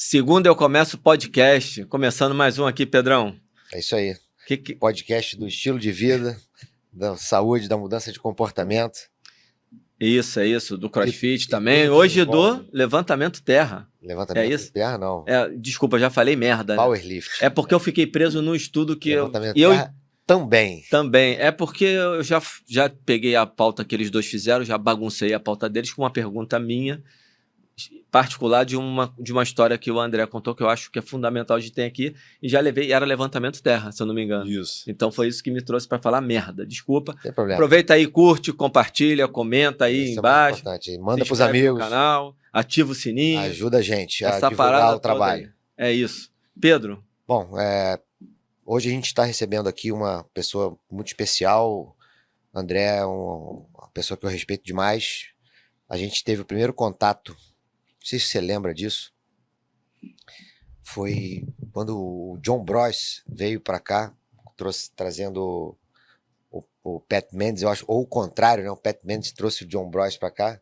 Segunda eu começo o podcast, começando mais um aqui, Pedrão. É isso aí. Podcast do estilo de vida, da saúde, da mudança de comportamento. Isso, do CrossFit também. Hoje do levantamento terra. Levantamento é isso? terra, não. Desculpa, já falei merda, né? Powerlift. É porque eu fiquei preso num estudo que levantamento terra também. Também. É porque eu já peguei a pauta que eles dois fizeram, já baguncei a pauta deles com uma pergunta minha, particular de uma história que o André contou, que eu acho que é fundamental de ter aqui, e já levei, e era levantamento terra, se eu não me engano. Isso. Então foi isso que me trouxe para falar merda, desculpa. Sem problema. Aproveita aí, curte, compartilha, comenta aí isso embaixo. É manda pros amigos. No canal, ativa o sininho. Ajuda a gente a essa divulgar o trabalho. É isso. Pedro. Bom, hoje a gente está recebendo aqui uma pessoa muito especial. André é uma pessoa que eu respeito demais. A gente teve o primeiro contato, não sei se você lembra disso, foi quando o John Brois veio para cá, trazendo o Pat Mendes, eu acho, ou o contrário, né? O Pat Mendes trouxe o John Brois para cá,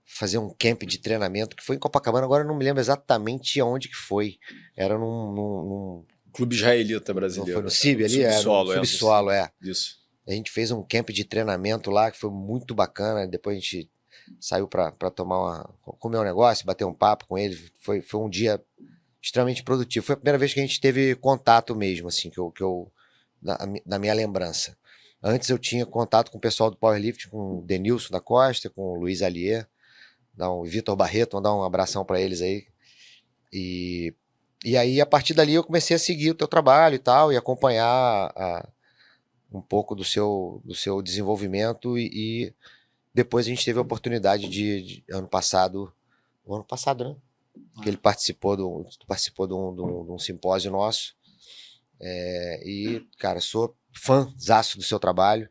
fazer um camp de treinamento, que foi em Copacabana, agora eu não me lembro exatamente aonde que foi, era num Clube Israelita brasileiro. Não foi no CIB ali? Subsolo, Isso. A gente fez um camp de treinamento lá, que foi muito bacana, depois a gente saiu para comer um negócio, bater um papo com ele, foi um dia extremamente produtivo. Foi a primeira vez que a gente teve contato mesmo, assim, que eu na minha lembrança. Antes eu tinha contato com o pessoal do Powerlift, com o Denilson da Costa, com o Luiz Allier, o Vitor Barreto, vamos dar um abração para eles aí. E aí, a partir dali, eu comecei a seguir o teu trabalho e tal, e acompanhar um pouco do seu desenvolvimento e depois a gente teve a oportunidade de ano passado, né? Que ele participou de um simpósio nosso. E, cara, sou fãzaço do seu trabalho.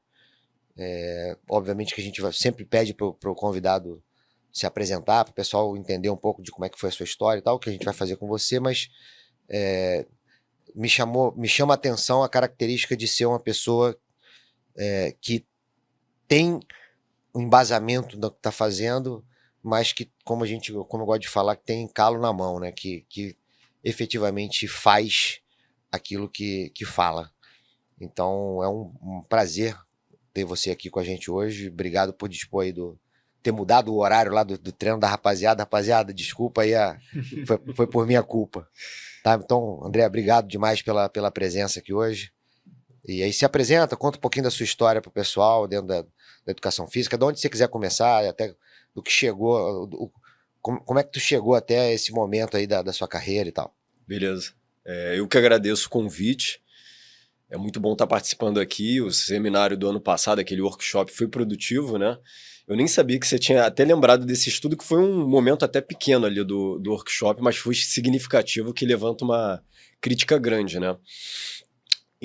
Obviamente que a gente sempre pede pro convidado se apresentar, para o pessoal entender um pouco de como é que foi a sua história e tal, que a gente vai fazer com você, mas me chama a atenção a característica de ser uma pessoa que tem um embasamento do que está fazendo, mas que, como eu gosto de falar, que tem calo na mão, né? Que efetivamente faz aquilo que fala. Então é um prazer ter você aqui com a gente hoje. Obrigado por dispor aí ter mudado o horário lá do treino da rapaziada. Rapaziada, desculpa aí, foi por minha culpa. Tá? Então, André, obrigado demais pela presença aqui hoje. E aí se apresenta, conta um pouquinho da sua história pro pessoal dentro da educação física, de onde você quiser começar, até do que chegou, como é que tu chegou até esse momento aí da sua carreira e tal. Beleza. Eu que agradeço o convite. É muito bom estar participando aqui. O seminário do ano passado, aquele workshop, foi produtivo, né? Eu nem sabia que você tinha até lembrado desse estudo, que foi um momento até pequeno ali do workshop, mas foi significativo, que levanta uma crítica grande, né?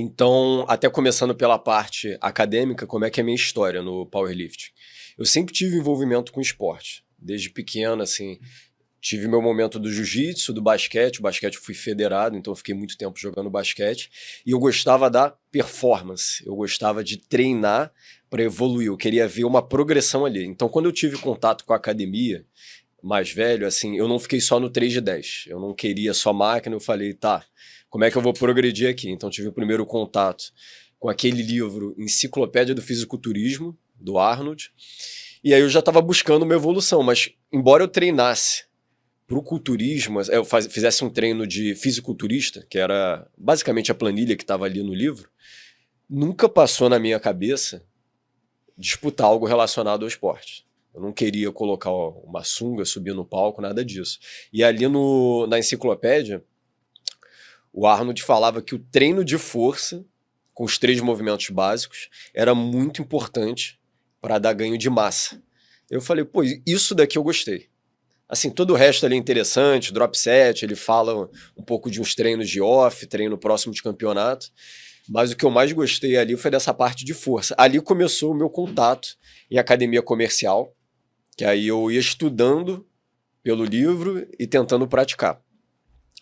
Então, até começando pela parte acadêmica, como é que é a minha história no powerlifting? Eu sempre tive envolvimento com esporte. Desde pequeno, assim, tive meu momento do jiu-jitsu, do basquete. O basquete eu fui federado, então eu fiquei muito tempo jogando basquete. E eu gostava da performance, eu gostava de treinar para evoluir, eu queria ver uma progressão ali. Então, quando eu tive contato com a academia, mais velho, assim, eu não fiquei só no 3 de 10. Eu não queria só máquina, eu falei, tá, como é que eu vou progredir aqui? Então tive o primeiro contato com aquele livro Enciclopédia do Fisiculturismo, do Arnold, e aí eu já estava buscando uma evolução, mas embora eu treinasse para o culturismo, eu fizesse um treino de fisiculturista, que era basicamente a planilha que estava ali no livro, nunca passou na minha cabeça disputar algo relacionado ao esporte. Eu não queria colocar uma sunga, subir no palco, nada disso. E ali na enciclopédia, o Arnold falava que o treino de força, com os 3 movimentos básicos, era muito importante para dar ganho de massa. Eu falei, pô, isso daqui eu gostei. Assim, todo o resto ali é interessante, drop set, ele fala um pouco de uns treinos de off, treino próximo de campeonato, mas o que eu mais gostei ali foi dessa parte de força. Ali começou o meu contato em academia comercial, que aí eu ia estudando pelo livro e tentando praticar.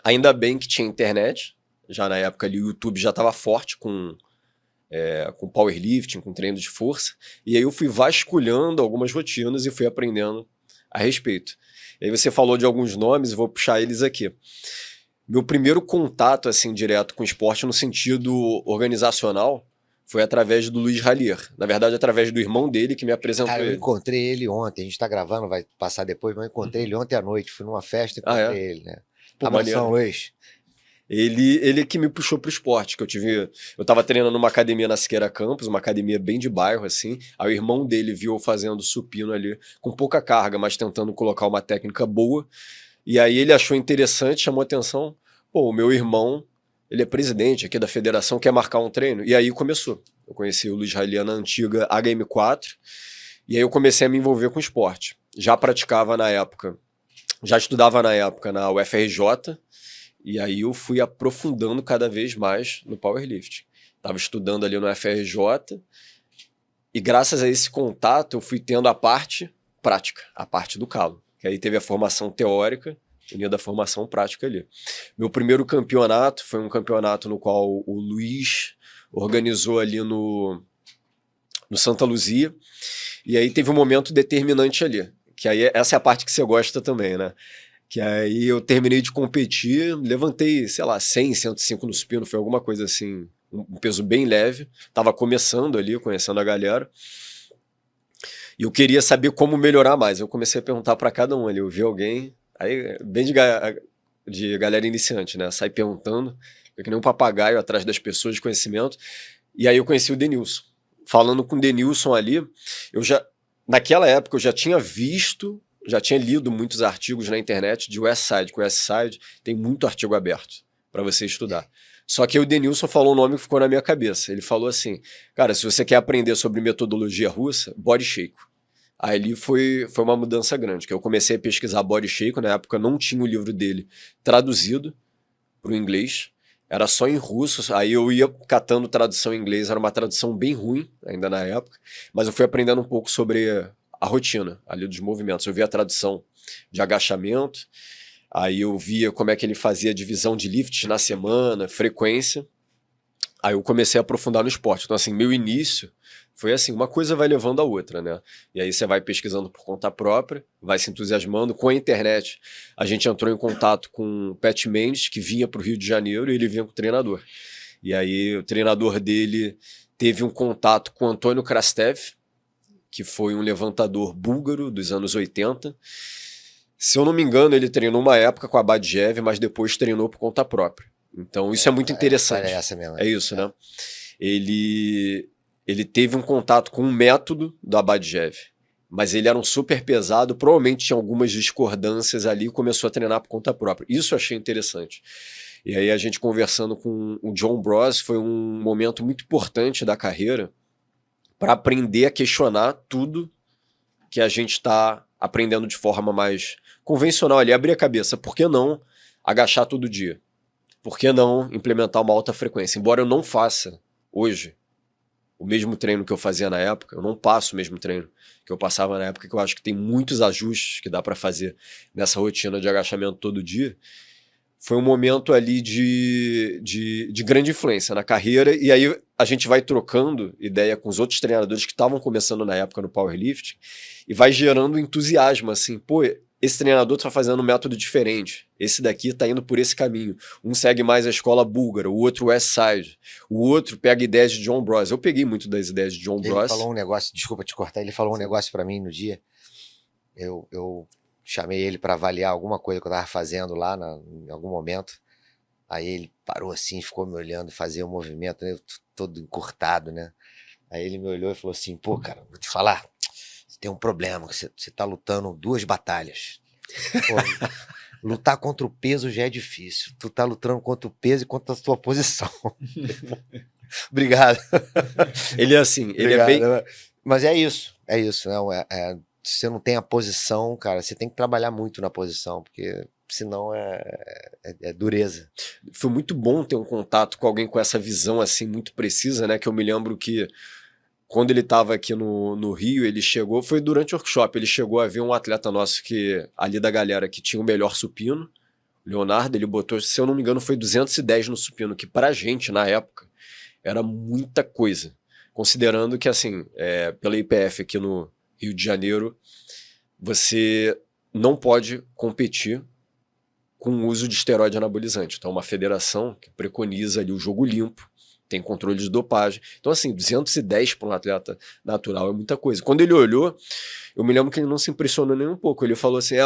Ainda bem que tinha internet, já na época ali o YouTube já estava forte com powerlifting, com treino de força, e aí eu fui vasculhando algumas rotinas e fui aprendendo a respeito. E aí você falou de alguns nomes, vou puxar eles aqui. Meu primeiro contato, assim, direto com o esporte no sentido organizacional foi através do Luiz Ralier. Na verdade, através do irmão dele que me apresentou Cara, eu ele. encontrei ele ontem. A gente tá gravando, vai passar depois, mas eu encontrei ele ontem à noite. Fui numa festa e Ah, encontrei é? ele, né? Pô, Abração, maneiro. Luiz. Ele que me puxou pro esporte, que eu tava treinando numa academia na Siqueira Campos, uma academia bem de bairro, assim. Aí o irmão dele viu eu fazendo supino ali, com pouca carga, mas tentando colocar uma técnica boa. E aí ele achou interessante, chamou atenção. Pô, o meu irmão, ele é presidente aqui da federação, quer marcar um treino. E aí começou. Eu conheci o Luiz Ralier na antiga HM4, e aí eu comecei a me envolver com esporte. Já praticava na época, já estudava na época na UFRJ, e aí eu fui aprofundando cada vez mais no powerlifting. Estava estudando ali no UFRJ, e graças a esse contato eu fui tendo a parte prática, a parte do calo. Que aí teve a formação teórica, unida à formação prática ali. Meu primeiro campeonato foi um campeonato no qual o Luiz organizou ali no Santa Luzia, e aí teve um momento determinante ali, que aí essa é a parte que você gosta também, né? Que aí eu terminei de competir, levantei, sei lá, 100, 105 no supino, foi alguma coisa assim, um peso bem leve, tava começando ali, conhecendo a galera, e eu queria saber como melhorar mais. Eu comecei a perguntar para cada um ali, eu vi alguém, aí bem de galera iniciante, né? Sai perguntando, que nem um papagaio atrás das pessoas de conhecimento. E aí eu conheci o Denilson. Falando com o Denilson ali, naquela época eu já tinha visto, já tinha lido muitos artigos na internet de Westside, que o Westside tem muito artigo aberto para você estudar. Só que o Denilson falou um nome que ficou na minha cabeça. Ele falou assim, cara, se você quer aprender sobre metodologia russa, body shake. Aí ali foi uma mudança grande, que eu comecei a pesquisar body shake, na época não tinha o livro dele traduzido para o inglês, era só em russo, aí eu ia catando tradução em inglês, era uma tradução bem ruim ainda na época, mas eu fui aprendendo um pouco sobre a rotina ali dos movimentos. Eu via a tradução de agachamento, aí eu via como é que ele fazia a divisão de lifts na semana, frequência, aí eu comecei a aprofundar no esporte. Então assim, meu início foi assim, uma coisa vai levando a outra, né? E aí você vai pesquisando por conta própria, vai se entusiasmando. Com a internet, a gente entrou em contato com o Pat Mendes, que vinha para o Rio de Janeiro, e ele vinha com o treinador. E aí o treinador dele teve um contato com o Antônio Krastev, que foi um levantador búlgaro dos anos 80. Se eu não me engano, ele treinou uma época com a Badjev, mas depois treinou por conta própria. Então isso é muito interessante. É essa mesmo. É isso, né? Ele teve um contato com um método do Abadjev, mas ele era um super pesado, provavelmente tinha algumas discordâncias ali e começou a treinar por conta própria. Isso eu achei interessante. E aí a gente conversando com o John Bros foi um momento muito importante da carreira para aprender a questionar tudo que a gente está aprendendo de forma mais convencional ali, abrir a cabeça. Por que não agachar todo dia? Por que não implementar uma alta frequência? Embora eu não faça hoje o mesmo treino que eu fazia na época, eu não passo o mesmo treino que eu passava na época, que eu acho que tem muitos ajustes que dá para fazer nessa rotina de agachamento todo dia. Foi um momento ali de grande influência na carreira, e aí a gente vai trocando ideia com os outros treinadores que estavam começando na época no powerlifting, e vai gerando entusiasmo, assim, pô, esse treinador está fazendo um método diferente, esse daqui está indo por esse caminho, um segue mais a escola búlgara, o outro Westside, o outro pega ideias de John Bros. Eu peguei muito das ideias de John Bros. Ele falou um negócio, desculpa te cortar, ele falou um negócio para mim no dia, eu chamei ele para avaliar alguma coisa que eu tava fazendo lá em algum momento, aí ele parou assim, ficou me olhando, fazia um movimento, né, todo encurtado, né, aí ele me olhou e falou assim, pô cara, vou te falar, você tem um problema, você tá lutando 2 batalhas. Pô, lutar contra o peso já é difícil. Tu tá lutando contra o peso e contra a tua posição. Obrigado. Ele é assim, ele Obrigado. é bem... Mas é isso, não, se você não tem a posição, cara, você tem que trabalhar muito na posição, porque senão é dureza. Foi muito bom ter um contato com alguém com essa visão assim muito precisa, né, que eu me lembro que quando ele estava aqui no Rio, ele chegou, foi durante o workshop, ele chegou a ver um atleta nosso que, ali da galera, que tinha o melhor supino, Leonardo, ele botou, se eu não me engano, foi 210 no supino, que pra gente, na época, era muita coisa. Considerando que, assim, pela IPF aqui no Rio de Janeiro, você não pode competir com o uso de esteroide anabolizante. Então, uma federação que preconiza ali o jogo limpo, tem controle de dopagem. Então, assim, 210 para um atleta natural é muita coisa. Quando ele olhou, eu me lembro que ele não se impressionou nem um pouco. Ele falou assim,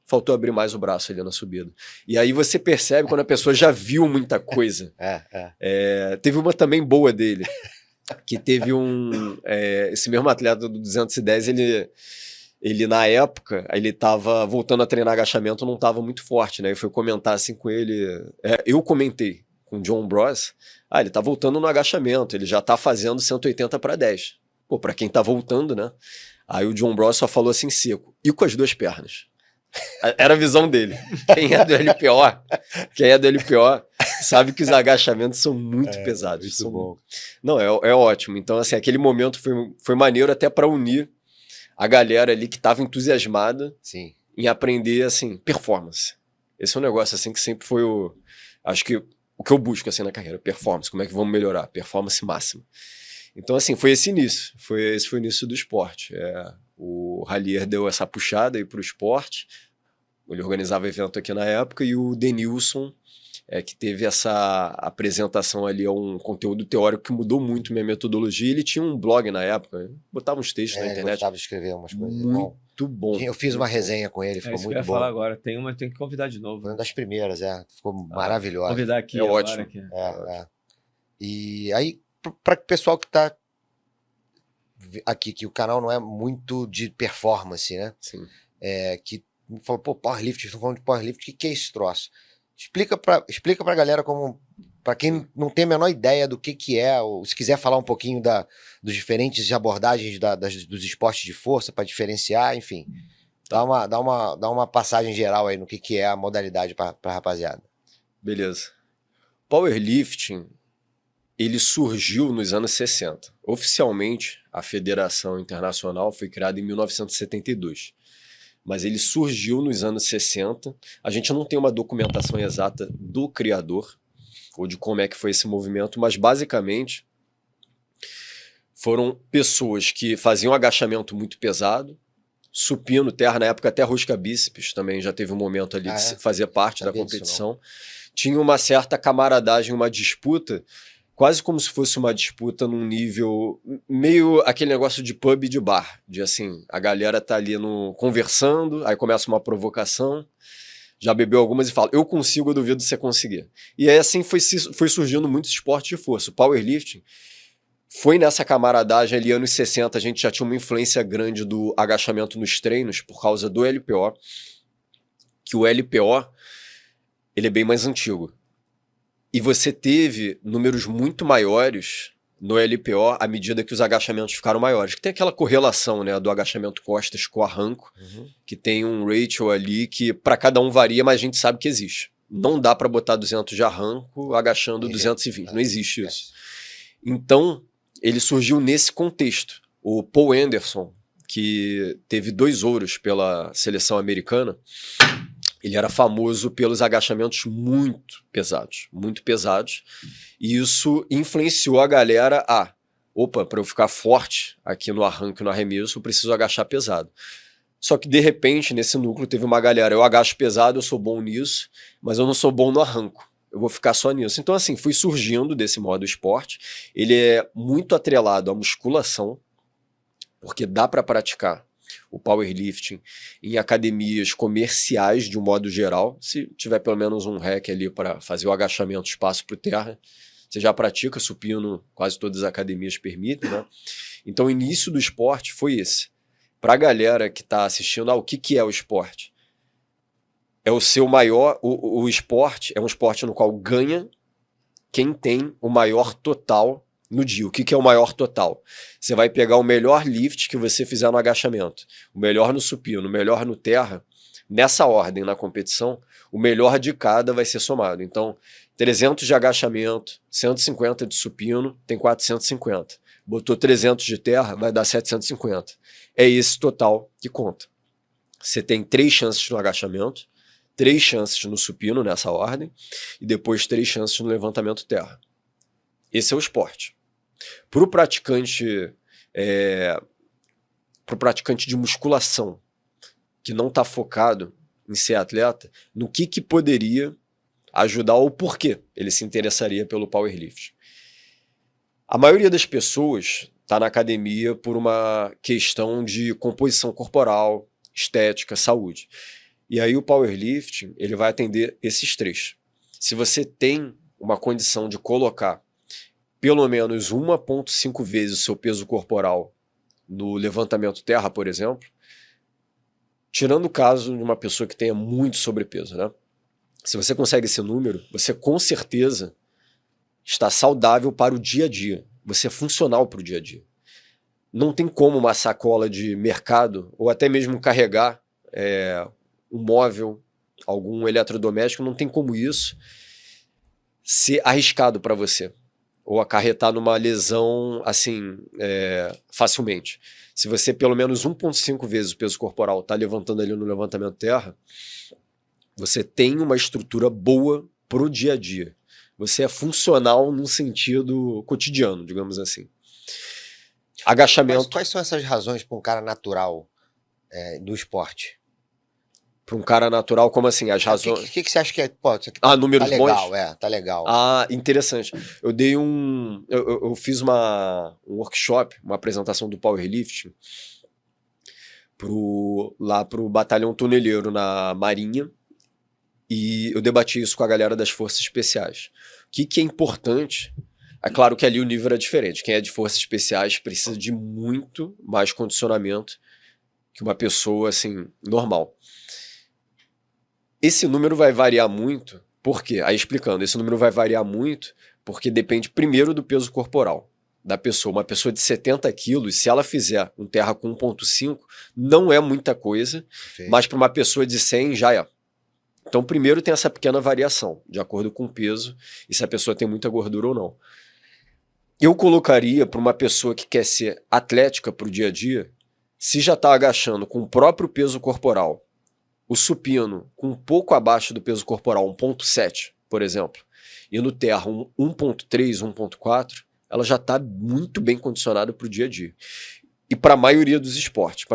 faltou abrir mais o braço ali na subida. E aí você percebe quando a pessoa já viu muita coisa. Teve uma também boa dele, que teve esse mesmo atleta do 210, ele na época, ele estava voltando a treinar agachamento, não estava muito forte, né? Eu fui comentar assim com ele, eu comentei com o John Bros, ele tá voltando no agachamento, ele já tá fazendo 180 para 10. Pô, para quem tá voltando, né? Aí o John Bros só falou assim seco, e com as duas pernas? Era a visão dele. Quem é do LPO sabe que os agachamentos são muito pesados. Muito bom. Não, é ótimo. Então, assim, aquele momento foi maneiro até para unir a galera ali que estava entusiasmada em aprender, assim, performance. Esse é um negócio, assim, que sempre foi acho que o que eu busco, assim, na carreira. Performance. Como é que vamos melhorar? Performance máxima. Então, assim, foi esse início. Esse foi o início do esporte. O Rallier deu essa puxada aí pro esporte. Ele organizava evento aqui na época. E o Denilson, que teve essa apresentação ali a um conteúdo teórico que mudou muito minha metodologia. Ele tinha um blog na época, botava uns textos na internet. Ele gostava de escrever umas coisas. Muito bom. Eu fiz uma resenha com ele, ficou muito bom. Falar agora, tem que convidar de novo. Foi uma das primeiras, ficou maravilhosa. Convidar aqui ótimo. Aqui. E aí, para o pessoal que está aqui, que o canal não é muito de performance, né? Sim. Que falou, pô, powerlifting, estão falando de powerlifting, o que é esse troço? Explica pra galera para quem não tem a menor ideia do que é, ou se quiser falar um pouquinho dos diferentes abordagens dos esportes de força para diferenciar, enfim. Dá uma passagem geral aí no que é a modalidade pra rapaziada. Beleza. Powerlifting, ele surgiu nos anos 60. Oficialmente, a Federação Internacional foi criada em 1972. Mas ele surgiu nos anos 60. A gente não tem uma documentação exata do criador, ou de como é que foi esse movimento, mas basicamente foram pessoas que faziam agachamento muito pesado, supino, terra, na época até rosca bíceps também já teve um momento ali de fazer parte da competição. Tinha uma certa camaradagem, uma disputa, quase como se fosse uma disputa num nível meio aquele negócio de pub e de bar, de assim, a galera tá ali conversando, aí começa uma provocação, já bebeu algumas e fala, eu consigo, eu duvido você conseguir. E aí assim foi surgindo muitos esportes de força. O powerlifting foi nessa camaradagem ali, anos 60, a gente já tinha uma influência grande do agachamento nos treinos por causa do LPO, que o LPO, ele é bem mais antigo. E você teve números muito maiores no LPO à medida que os agachamentos ficaram maiores. Que tem aquela correlação, né, do agachamento costas com arranco, que tem um ratio ali que para cada um varia, mas a gente sabe que existe. Não dá para botar 200 de arranco agachando 220, não existe isso. Então, ele surgiu nesse contexto. O Paul Anderson, que teve 2 ouros pela seleção americana, ele era famoso pelos agachamentos muito pesados, e isso influenciou a galera para eu ficar forte aqui no arranque e no arremesso, eu preciso agachar pesado. Só que, de repente, nesse núcleo teve uma galera, eu agacho pesado, eu sou bom nisso, mas eu não sou bom no arranco, eu vou ficar só nisso. Então, assim, fui surgindo desse modo esporte, ele é muito atrelado à musculação, porque dá para praticar o powerlifting em academias comerciais de um modo geral. Se tiver pelo menos um rack ali para fazer o agachamento espaço para o terra, você já pratica supino, quase todas as academias permitem, né? Então o início do esporte foi esse. Para a galera que está assistindo, o que é o esporte? É o seu maior... O esporte é um esporte no qual ganha quem tem o maior total no dia. O que é o maior total? Você vai pegar o melhor lift que você fizer no agachamento, o melhor no supino, o melhor no terra, nessa ordem na competição, o melhor de cada vai ser somado. Então, 300 de agachamento, 150 de supino, tem 450. Botou 300 de terra, vai dar 750. É esse total que conta. Você tem 3 chances no agachamento, 3 chances no supino, nessa ordem, e depois 3 chances no levantamento terra. Esse é o esporte. Para o praticante de musculação, que não está focado em ser atleta, no que poderia ajudar ou por que ele se interessaria pelo powerlifting. A maioria das pessoas está na academia por uma questão de composição corporal, estética, saúde. E aí o powerlifting ele vai atender esses três. Se você tem uma condição de colocar pelo menos 1,5 vezes o seu peso corporal no levantamento terra, por exemplo, tirando o caso de uma pessoa que tenha muito sobrepeso, né? Se você consegue esse número, você com certeza está saudável para o dia a dia. Você é funcional para o dia a dia. Não tem como uma sacola de mercado, ou até mesmo carregar um móvel, algum eletrodoméstico, não tem como isso ser arriscado para você. Ou acarretar numa lesão assim, facilmente. Se você pelo menos 1,5 vezes o peso corporal está levantando ali no levantamento terra, você tem uma estrutura boa pro dia a dia. Você é funcional no sentido cotidiano, digamos assim. Agachamento. Quais são essas razões para um cara natural do esporte? Para um cara natural, como assim? As razões. O que você acha que é? Pô, isso aqui números tá legal, bons? tá legal. Interessante. Eu dei eu fiz um workshop, uma apresentação do powerlifting lá pro Batalhão Toneleiro na Marinha. E eu debati isso com a galera das Forças Especiais. O que é importante? É claro que ali o nível era diferente. Quem é de Forças Especiais precisa de muito mais condicionamento que uma pessoa assim, normal. Esse número vai variar muito. Por quê? Aí explicando, esse número vai variar muito porque depende primeiro do peso corporal da pessoa. Uma pessoa de 70 quilos, se ela fizer um terra com 1,5, não é muita coisa, mas para uma pessoa de 100 já é. Então, primeiro tem essa pequena variação, de acordo com o peso, e se a pessoa tem muita gordura ou não. Eu colocaria para uma pessoa que quer ser atlética para o dia a dia, se já está agachando com o próprio peso corporal, o supino com um pouco abaixo do peso corporal, 1,7, por exemplo, e no terra 1,3, 1,4, ela já está muito bem condicionada para o dia a dia. E para a maioria dos esportes,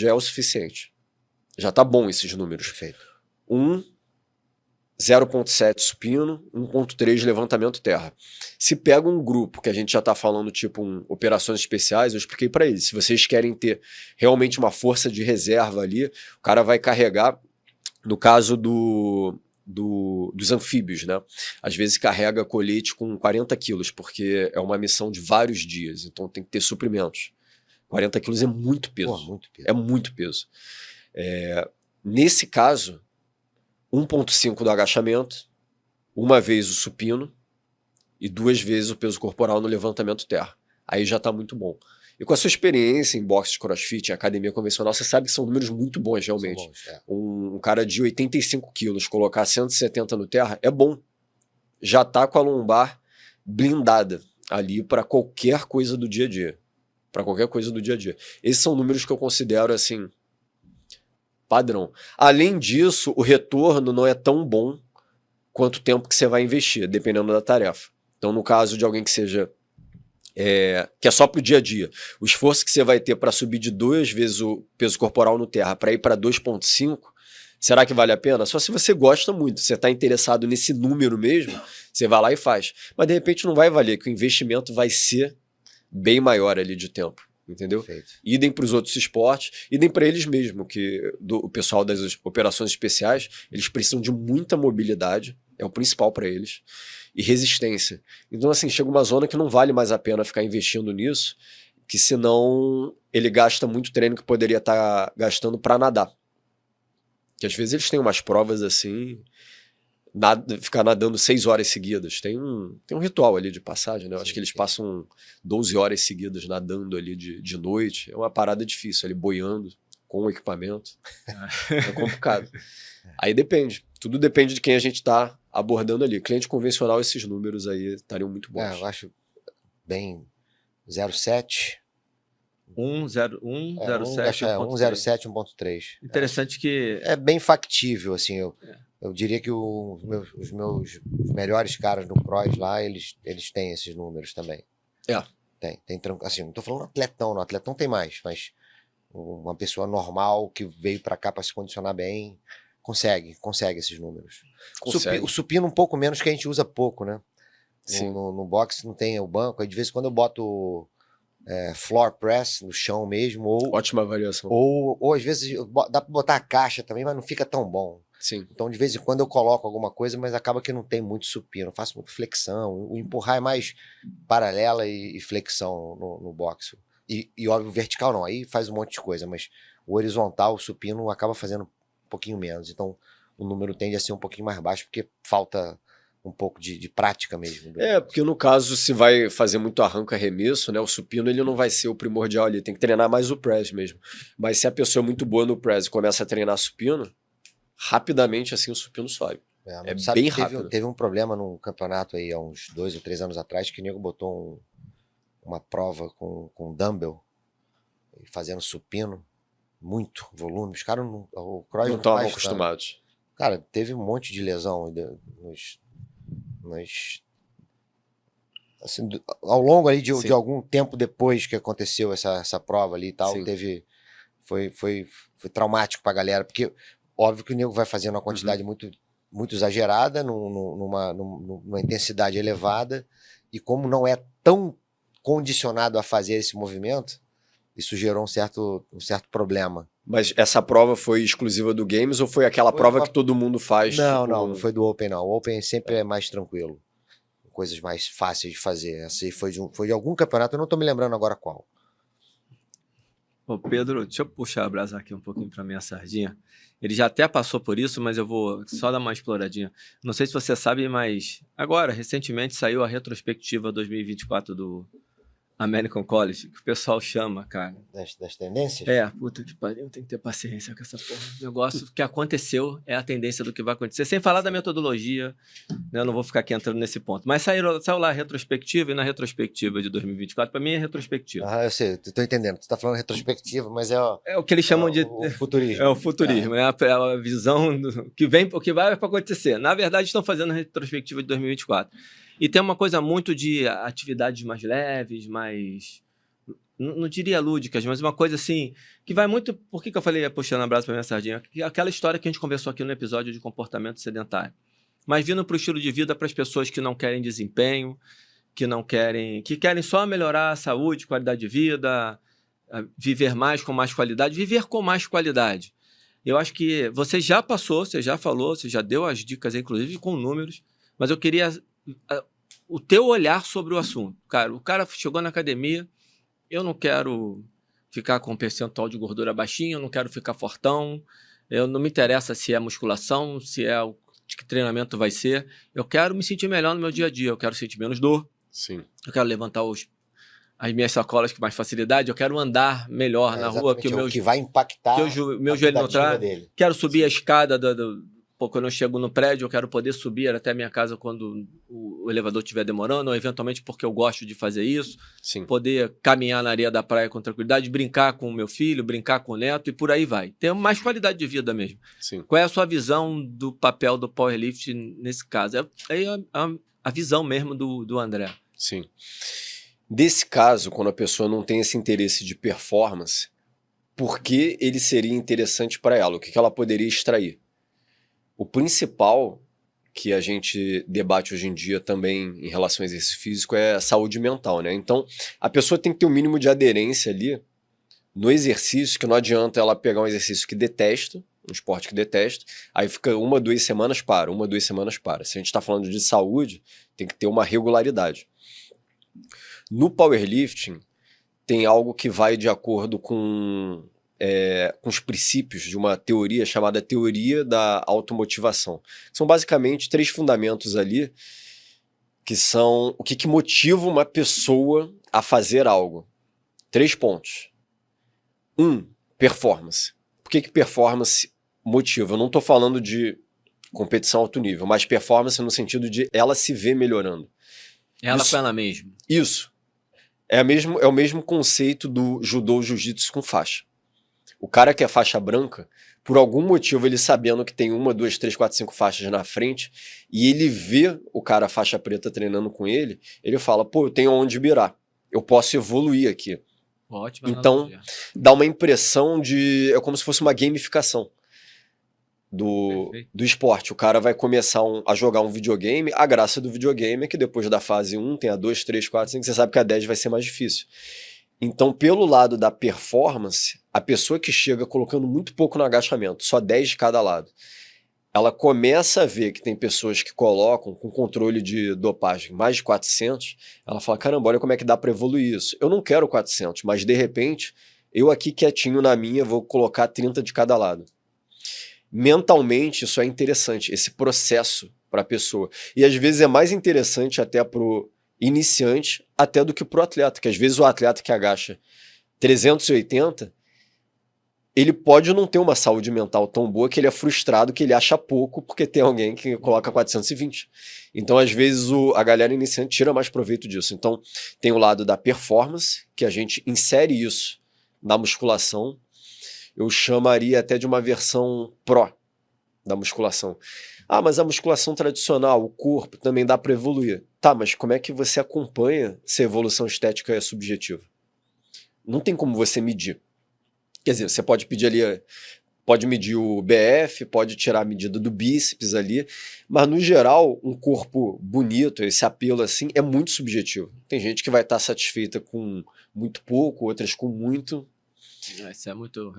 já é o suficiente. Já está bom esses números. Perfeito. 0,7 supino, 1,3 levantamento terra. Se pega um grupo que a gente já está falando, tipo operações especiais, eu expliquei para eles. Se vocês querem ter realmente uma força de reserva ali, o cara vai carregar, no caso dos anfíbios, né? Às vezes carrega colete com 40 quilos, porque é uma missão de vários dias, então tem que ter suprimentos. 40 quilos é muito peso. Pô, muito peso. É muito peso. Nesse caso, 1,5 do agachamento, uma vez o supino e 2 vezes o peso corporal no levantamento terra. Aí já está muito bom. E com a sua experiência em boxe de crossfit, em academia convencional, você sabe que são números muito bons, realmente. São bons, um cara de 85 quilos colocar 170 no terra é bom. Já está com a lombar blindada ali para qualquer coisa do dia a dia. Esses são números que eu considero assim, padrão. Além disso, o retorno não é tão bom quanto o tempo que você vai investir, dependendo da tarefa. Então, no caso de alguém que seja que é só para o dia a dia, o esforço que você vai ter para subir de 2 vezes o peso corporal no terra para ir para 2,5, será que vale a pena? Só se você gosta muito, você está interessado nesse número mesmo, você vai lá e faz. Mas de repente não vai valer, que o investimento vai ser bem maior ali de tempo. Entendeu? Perfeito. Idem para os outros esportes, idem para eles mesmo, que o pessoal das operações especiais, eles precisam de muita mobilidade, é o principal para eles, e resistência. Então, assim, chega uma zona que não vale mais a pena ficar investindo nisso, que senão ele gasta muito treino que poderia estar gastando para nadar. Que às vezes eles têm umas provas assim, ficar nadando 6 horas seguidas. Tem um ritual ali de passagem, né? Eu acho que eles passam 12 horas seguidas nadando ali de noite. É uma parada difícil, ali boiando com o equipamento. É complicado. Aí depende. Tudo depende de quem a gente está abordando ali. Cliente convencional, esses números aí estariam muito bons. Eu acho bem 0,7. 1,07, 1,07, 1,3. Interessante que... É bem factível, assim. Eu diria que os meus melhores caras no Cross lá, eles têm esses números também. Tem assim, não tô falando atletão, não. Atletão tem mais, mas uma pessoa normal que veio para cá para se condicionar bem, consegue esses números. Consegue. O supino um pouco menos, que a gente usa pouco, né? Sim. No boxe não tem o banco, aí de vez em quando eu boto floor press no chão mesmo, Ótima variação. ou às vezes dá para botar a caixa também, mas não fica tão bom. Sim. Então de vez em quando eu coloco alguma coisa, mas acaba que não tem muito supino, eu faço muito flexão, o empurrar é mais paralela e flexão no boxe. E óbvio, vertical não, aí faz um monte de coisa, mas o horizontal, o supino acaba fazendo um pouquinho menos, então o número tende a ser um pouquinho mais baixo, porque falta um pouco de prática mesmo. Porque no caso, se vai fazer muito arranco arremesso, né, o supino ele não vai ser o primordial ali, tem que treinar mais o press mesmo. Mas se a pessoa é muito boa no press e começa a treinar supino, rapidamente assim o supino sobe. É bem rápido. Teve um problema num campeonato aí há uns 2 ou 3 anos atrás, que o nego botou uma prova com dumbbell, fazendo supino, muito volume. Os caras o cross não estavam acostumados. Cara, teve um monte de lesão assim, ao longo ali de algum tempo depois que aconteceu essa prova ali e tal, foi traumático pra galera, porque óbvio que o nego vai fazendo uma quantidade muito exagerada, numa intensidade elevada, e como não é tão condicionado a fazer esse movimento, isso gerou um certo problema. Mas essa prova foi exclusiva do Games ou foi aquela prova que todo mundo faz? Não foi do Open, não. O Open sempre é mais tranquilo. Coisas mais fáceis de fazer. Essa foi de algum campeonato, eu não tô me lembrando agora qual. Ô Pedro, deixa eu puxar a brasa aqui um pouquinho para minha sardinha. Ele já até passou por isso, mas eu vou só dar uma exploradinha. Não sei se você sabe, mas agora, recentemente, saiu a retrospectiva 2024 do American College, que o pessoal chama, cara. Das tendências? Puta que pariu, tem que ter paciência com essa porra. O negócio que aconteceu é a tendência do que vai acontecer, sem falar da metodologia, né? Eu não vou ficar aqui entrando nesse ponto. Mas saiu lá a retrospectiva, e na retrospectiva de 2024, para mim é retrospectiva. Eu sei, tô entendendo. Tu tá falando retrospectiva, mas é o que eles chamam de... o futurismo. É o futurismo, é a visão do que vem, o que vai para acontecer. Na verdade, estão fazendo a retrospectiva de 2024. E tem uma coisa muito de atividades mais leves, mais... Não diria lúdicas, mas uma coisa assim, que vai muito... Por que eu falei puxando a brasa para minha sardinha? Aquela história que a gente conversou aqui no episódio de comportamento sedentário. Mas vindo para o estilo de vida para as pessoas que não querem desempenho, que querem só melhorar a saúde, qualidade de vida, viver mais com mais qualidade, viver com mais qualidade. Eu acho que você já passou, você já falou, você já deu as dicas, inclusive com números, mas eu queria o teu olhar sobre o assunto. Cara, o cara chegou na academia, eu não quero ficar com um percentual de gordura baixinho, eu não quero ficar fortão, eu não me interessa se é musculação, se é que treinamento vai ser, eu quero me sentir melhor no meu dia a dia, eu quero sentir menos dor, eu quero levantar as minhas sacolas com mais facilidade, eu quero andar melhor na rua, que vai impactar meu joelho não traz, quero subir a escada quando eu chego no prédio, eu quero poder subir até a minha casa quando o elevador estiver demorando, ou eventualmente porque eu gosto de fazer isso, poder caminhar na areia da praia com tranquilidade, brincar com o meu filho, brincar com o neto e por aí vai. Ter mais qualidade de vida mesmo. Qual é a sua visão do papel do powerlifting nesse caso? É a visão mesmo do André. Sim. Desse caso, quando a pessoa não tem esse interesse de performance, por que ele seria interessante para ela? O que ela poderia extrair? O principal que a gente debate hoje em dia também em relação ao exercício físico é a saúde mental, né? Então, a pessoa tem que ter um mínimo de aderência ali no exercício, que não adianta ela pegar um exercício que detesta, um esporte que detesta, aí fica 1, 2 semanas para, 1, 2 semanas para. Se a gente está falando de saúde, tem que ter uma regularidade. No powerlifting, tem algo que vai de acordo com os princípios de uma teoria chamada teoria da automotivação. São basicamente 3 fundamentos ali, que são o que motiva uma pessoa a fazer algo. 3 pontos. 1, performance. Por que performance motiva? Eu não estou falando de competição alto nível, mas performance no sentido de ela se ver melhorando. Ela com ela mesma. Isso. É o mesmo conceito do judô jiu-jitsu com faixa. O cara que é faixa branca, por algum motivo, ele sabendo que tem 1, 2, 3, 4, 5 faixas na frente, e ele vê o cara faixa preta treinando com ele, ele fala, pô, eu tenho onde mirar, eu posso evoluir aqui. Ótima Então, analogia. dá uma impressão de... É como se fosse uma gamificação Perfeito. do esporte. O cara vai começar a jogar um videogame, a graça do videogame é que depois da fase 1 tem a 2, 3, 4, 5, você sabe que a 10 vai ser mais difícil. Então, pelo lado da performance, a pessoa que chega colocando muito pouco no agachamento, só 10 de cada lado, ela começa a ver que tem pessoas que colocam com controle de dopagem mais de 400, ela fala, caramba, olha como é que dá para evoluir isso. Eu não quero 400, mas de repente, eu aqui quietinho na minha vou colocar 30 de cada lado. Mentalmente, isso é interessante, esse processo para a pessoa. E às vezes é mais interessante até para o iniciante, até do que para o atleta, que às vezes o atleta que agacha 380, ele pode não ter uma saúde mental tão boa que ele é frustrado, que ele acha pouco, porque tem alguém que coloca 420. Então, às vezes, a galera iniciante tira mais proveito disso. Então, tem o lado da performance, que a gente insere isso na musculação. Eu chamaria até de uma versão pró da musculação. Ah, mas a musculação tradicional, o corpo, também dá para evoluir. Tá, mas como é que você acompanha se a evolução estética é subjetiva? Não tem como você medir. Quer dizer, você pode pedir ali, pode medir o BF, pode tirar a medida do bíceps ali, mas no geral, um corpo bonito, esse apelo assim, é muito subjetivo. Tem gente que vai estar satisfeita com muito pouco, outras com muito. Isso é muito...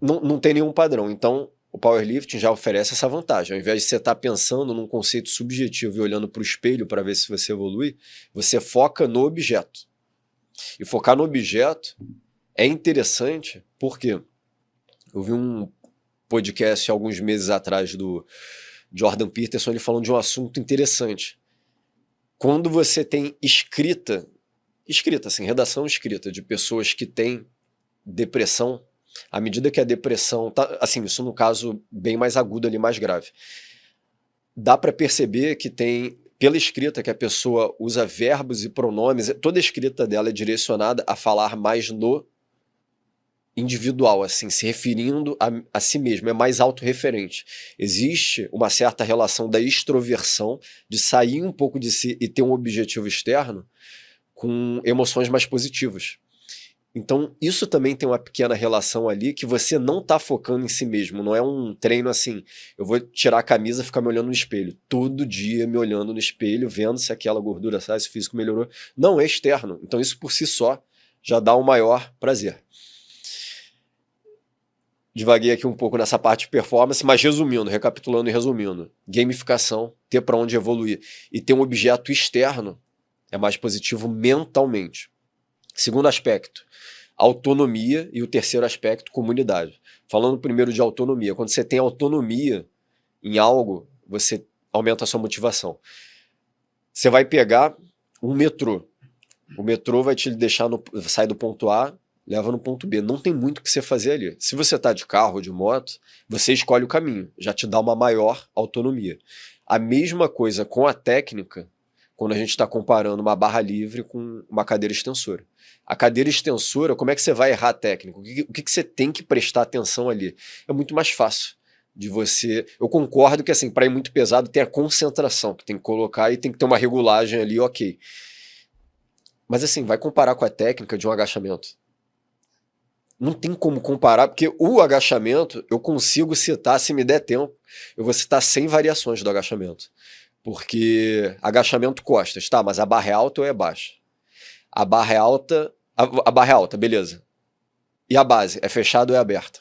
Não tem nenhum padrão. Então, o powerlifting já oferece essa vantagem. Ao invés de você estar pensando num conceito subjetivo e olhando para o espelho para ver se você evolui, você foca no objeto. E focar no objeto é interessante porque eu vi um podcast alguns meses atrás do Jordan Peterson, ele falando de um assunto interessante. Quando você tem escrita assim, redação escrita de pessoas que têm depressão, à medida que a depressão tá, assim, isso no caso bem mais agudo ali, mais grave, dá para perceber que tem, pela escrita, que a pessoa usa verbos e pronomes, toda a escrita dela é direcionada a falar mais no individual, assim, se referindo a si mesmo, é mais autorreferente. Existe uma certa relação da extroversão, de sair um pouco de si e ter um objetivo externo, com emoções mais positivas. Então, isso também tem uma pequena relação ali que você não está focando em si mesmo. Não é um treino assim, eu vou tirar a camisa e ficar me olhando no espelho. Todo dia me olhando no espelho, vendo se aquela gordura sai, se o físico melhorou. Não, é externo. Então, isso por si só já dá um maior prazer. Divaguei aqui um pouco nessa parte de performance, mas resumindo, recapitulando e resumindo. Gamificação, ter para onde evoluir e ter um objeto externo é mais positivo mentalmente. Segundo aspecto, autonomia, e o terceiro aspecto, comunidade. Falando primeiro de autonomia, quando você tem autonomia em algo, você aumenta a sua motivação. Você vai pegar um metrô. O metrô vai te deixar, sai do ponto A, leva no ponto B. Não tem muito o que você fazer ali. Se você está de carro ou de moto, você escolhe o caminho, já te dá uma maior autonomia. A mesma coisa com a técnica, quando a gente está comparando uma barra livre com uma cadeira extensora. A cadeira extensora, como é que você vai errar a técnica? O que você tem que prestar atenção ali? É muito mais fácil de você... Eu concordo que, assim, para ir muito pesado, tem a concentração que tem que colocar e tem que ter uma regulagem ali, ok. Mas, assim, vai comparar com a técnica de um agachamento. Não tem como comparar, porque o agachamento, eu consigo citar, se me der tempo, eu vou citar 100 variações do agachamento. Porque agachamento costas, tá, mas a barra é alta ou é baixa? A barra é alta, a barra é alta, beleza. E a base, é fechada ou é aberta?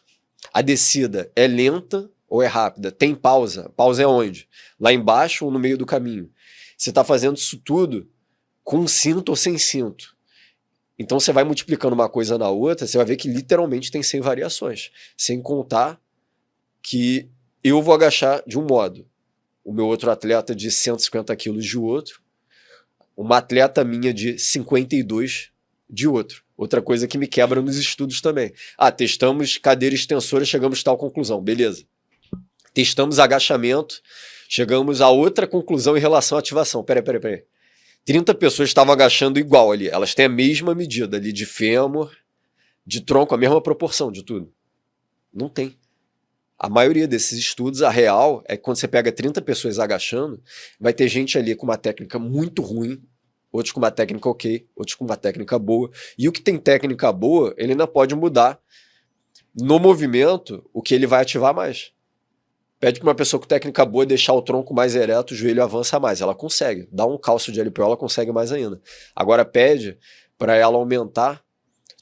A descida é lenta ou é rápida? Tem pausa? Pausa é onde? Lá embaixo ou no meio do caminho? Você está fazendo isso tudo com cinto ou sem cinto? Então você vai multiplicando uma coisa na outra, você vai ver que literalmente tem 100 variações. Sem contar que eu vou agachar de um modo, o meu outro atleta de 150 quilos de outro, uma atleta minha de 52 de outro. Outra coisa que me quebra nos estudos também. Ah, testamos cadeira extensora, chegamos a tal conclusão, beleza. Testamos agachamento, chegamos a outra conclusão em relação à ativação. Peraí. 30 pessoas estavam agachando igual ali, elas têm a mesma medida ali de fêmur, de tronco, a mesma proporção de tudo. Não tem. A maioria desses estudos, a real, é que quando você pega 30 pessoas agachando, vai ter gente ali com uma técnica muito ruim, outros com uma técnica ok, outros com uma técnica boa. E o que tem técnica boa, ele ainda pode mudar no movimento o que ele vai ativar mais. Pede para uma pessoa com técnica boa deixar o tronco mais ereto, o joelho avança mais. Ela consegue. Dá um cálcio de LPO, ela consegue mais ainda. Agora pede para ela aumentar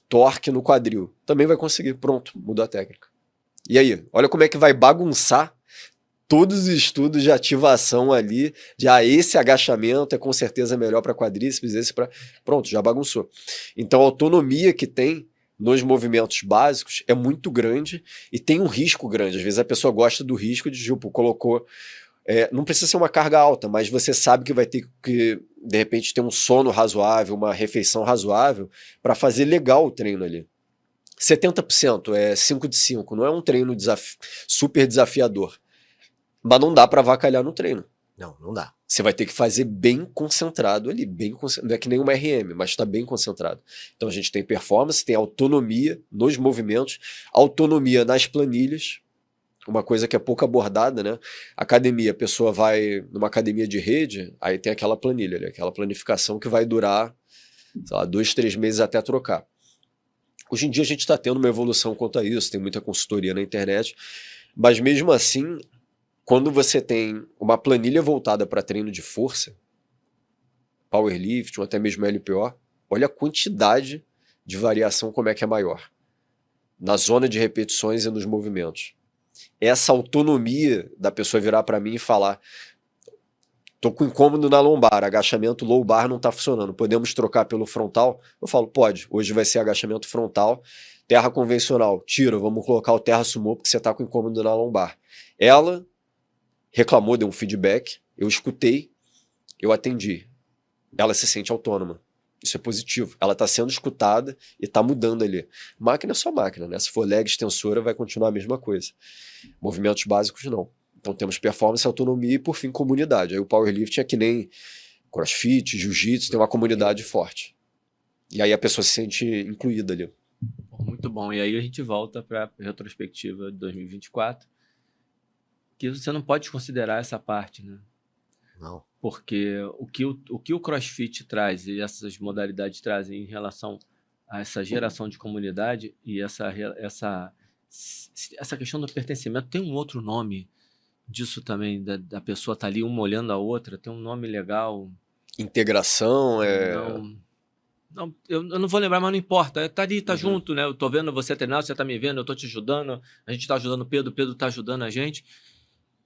torque no quadril. Também vai conseguir. Pronto, mudou a técnica. E aí? Olha como é que vai bagunçar todos os estudos de ativação ali, de esse agachamento é com certeza melhor para quadríceps, esse para... Pronto, já bagunçou. Então a autonomia que tem nos movimentos básicos é muito grande e tem um risco grande. Às vezes a pessoa gosta do risco de, tipo, colocou... não precisa ser uma carga alta, mas você sabe que vai ter que, de repente, ter um sono razoável, uma refeição razoável para fazer legal o treino ali. 70% é 5 de 5, não é um treino super desafiador. Mas não dá para avacalhar no treino. Não dá. Você vai ter que fazer bem concentrado ali, não é que nem uma RM, mas está bem concentrado. Então a gente tem performance, tem autonomia nos movimentos, autonomia nas planilhas, uma coisa que é pouco abordada, né? Academia, a pessoa vai numa academia de rede, aí tem aquela planilha, né? Aquela planificação que vai durar, sei lá, 2, 3 meses até trocar. Hoje em dia a gente está tendo uma evolução quanto a isso, tem muita consultoria na internet, mas mesmo assim, quando você tem uma planilha voltada para treino de força, powerlifting ou até mesmo LPO, olha a quantidade de variação como é que é maior. Na zona de repetições e nos movimentos. Essa autonomia da pessoa virar para mim e falar: tô com incômodo na lombar, agachamento low bar não tá funcionando, podemos trocar pelo frontal? Eu falo, pode, hoje vai ser agachamento frontal, terra convencional, tira, vamos colocar o terra sumô porque você tá com incômodo na lombar. Ela reclamou, deu um feedback, eu escutei, eu atendi. Ela se sente autônoma. Isso é positivo. Ela está sendo escutada e está mudando ali. Máquina é só máquina, né? Se for leg extensora, vai continuar a mesma coisa. Movimentos básicos, não. Então temos performance, autonomia e, por fim, comunidade. Aí o powerlifting é que nem crossfit, jiu-jitsu, tem uma comunidade forte. E aí a pessoa se sente incluída ali. Muito bom. E aí a gente volta para a retrospectiva de 2024, que você não pode considerar essa parte, né? Não. Porque o que o CrossFit traz e essas modalidades trazem em relação a essa geração de comunidade e essa questão do pertencimento, tem um outro nome disso também, da pessoa estar ali uma olhando a outra, tem um nome legal. Integração Não, eu não vou lembrar, mas não importa. Tá ali, tá junto, né? Eu tô vendo você treinar, você tá me vendo, eu tô te ajudando, a gente tá ajudando o Pedro tá ajudando a gente.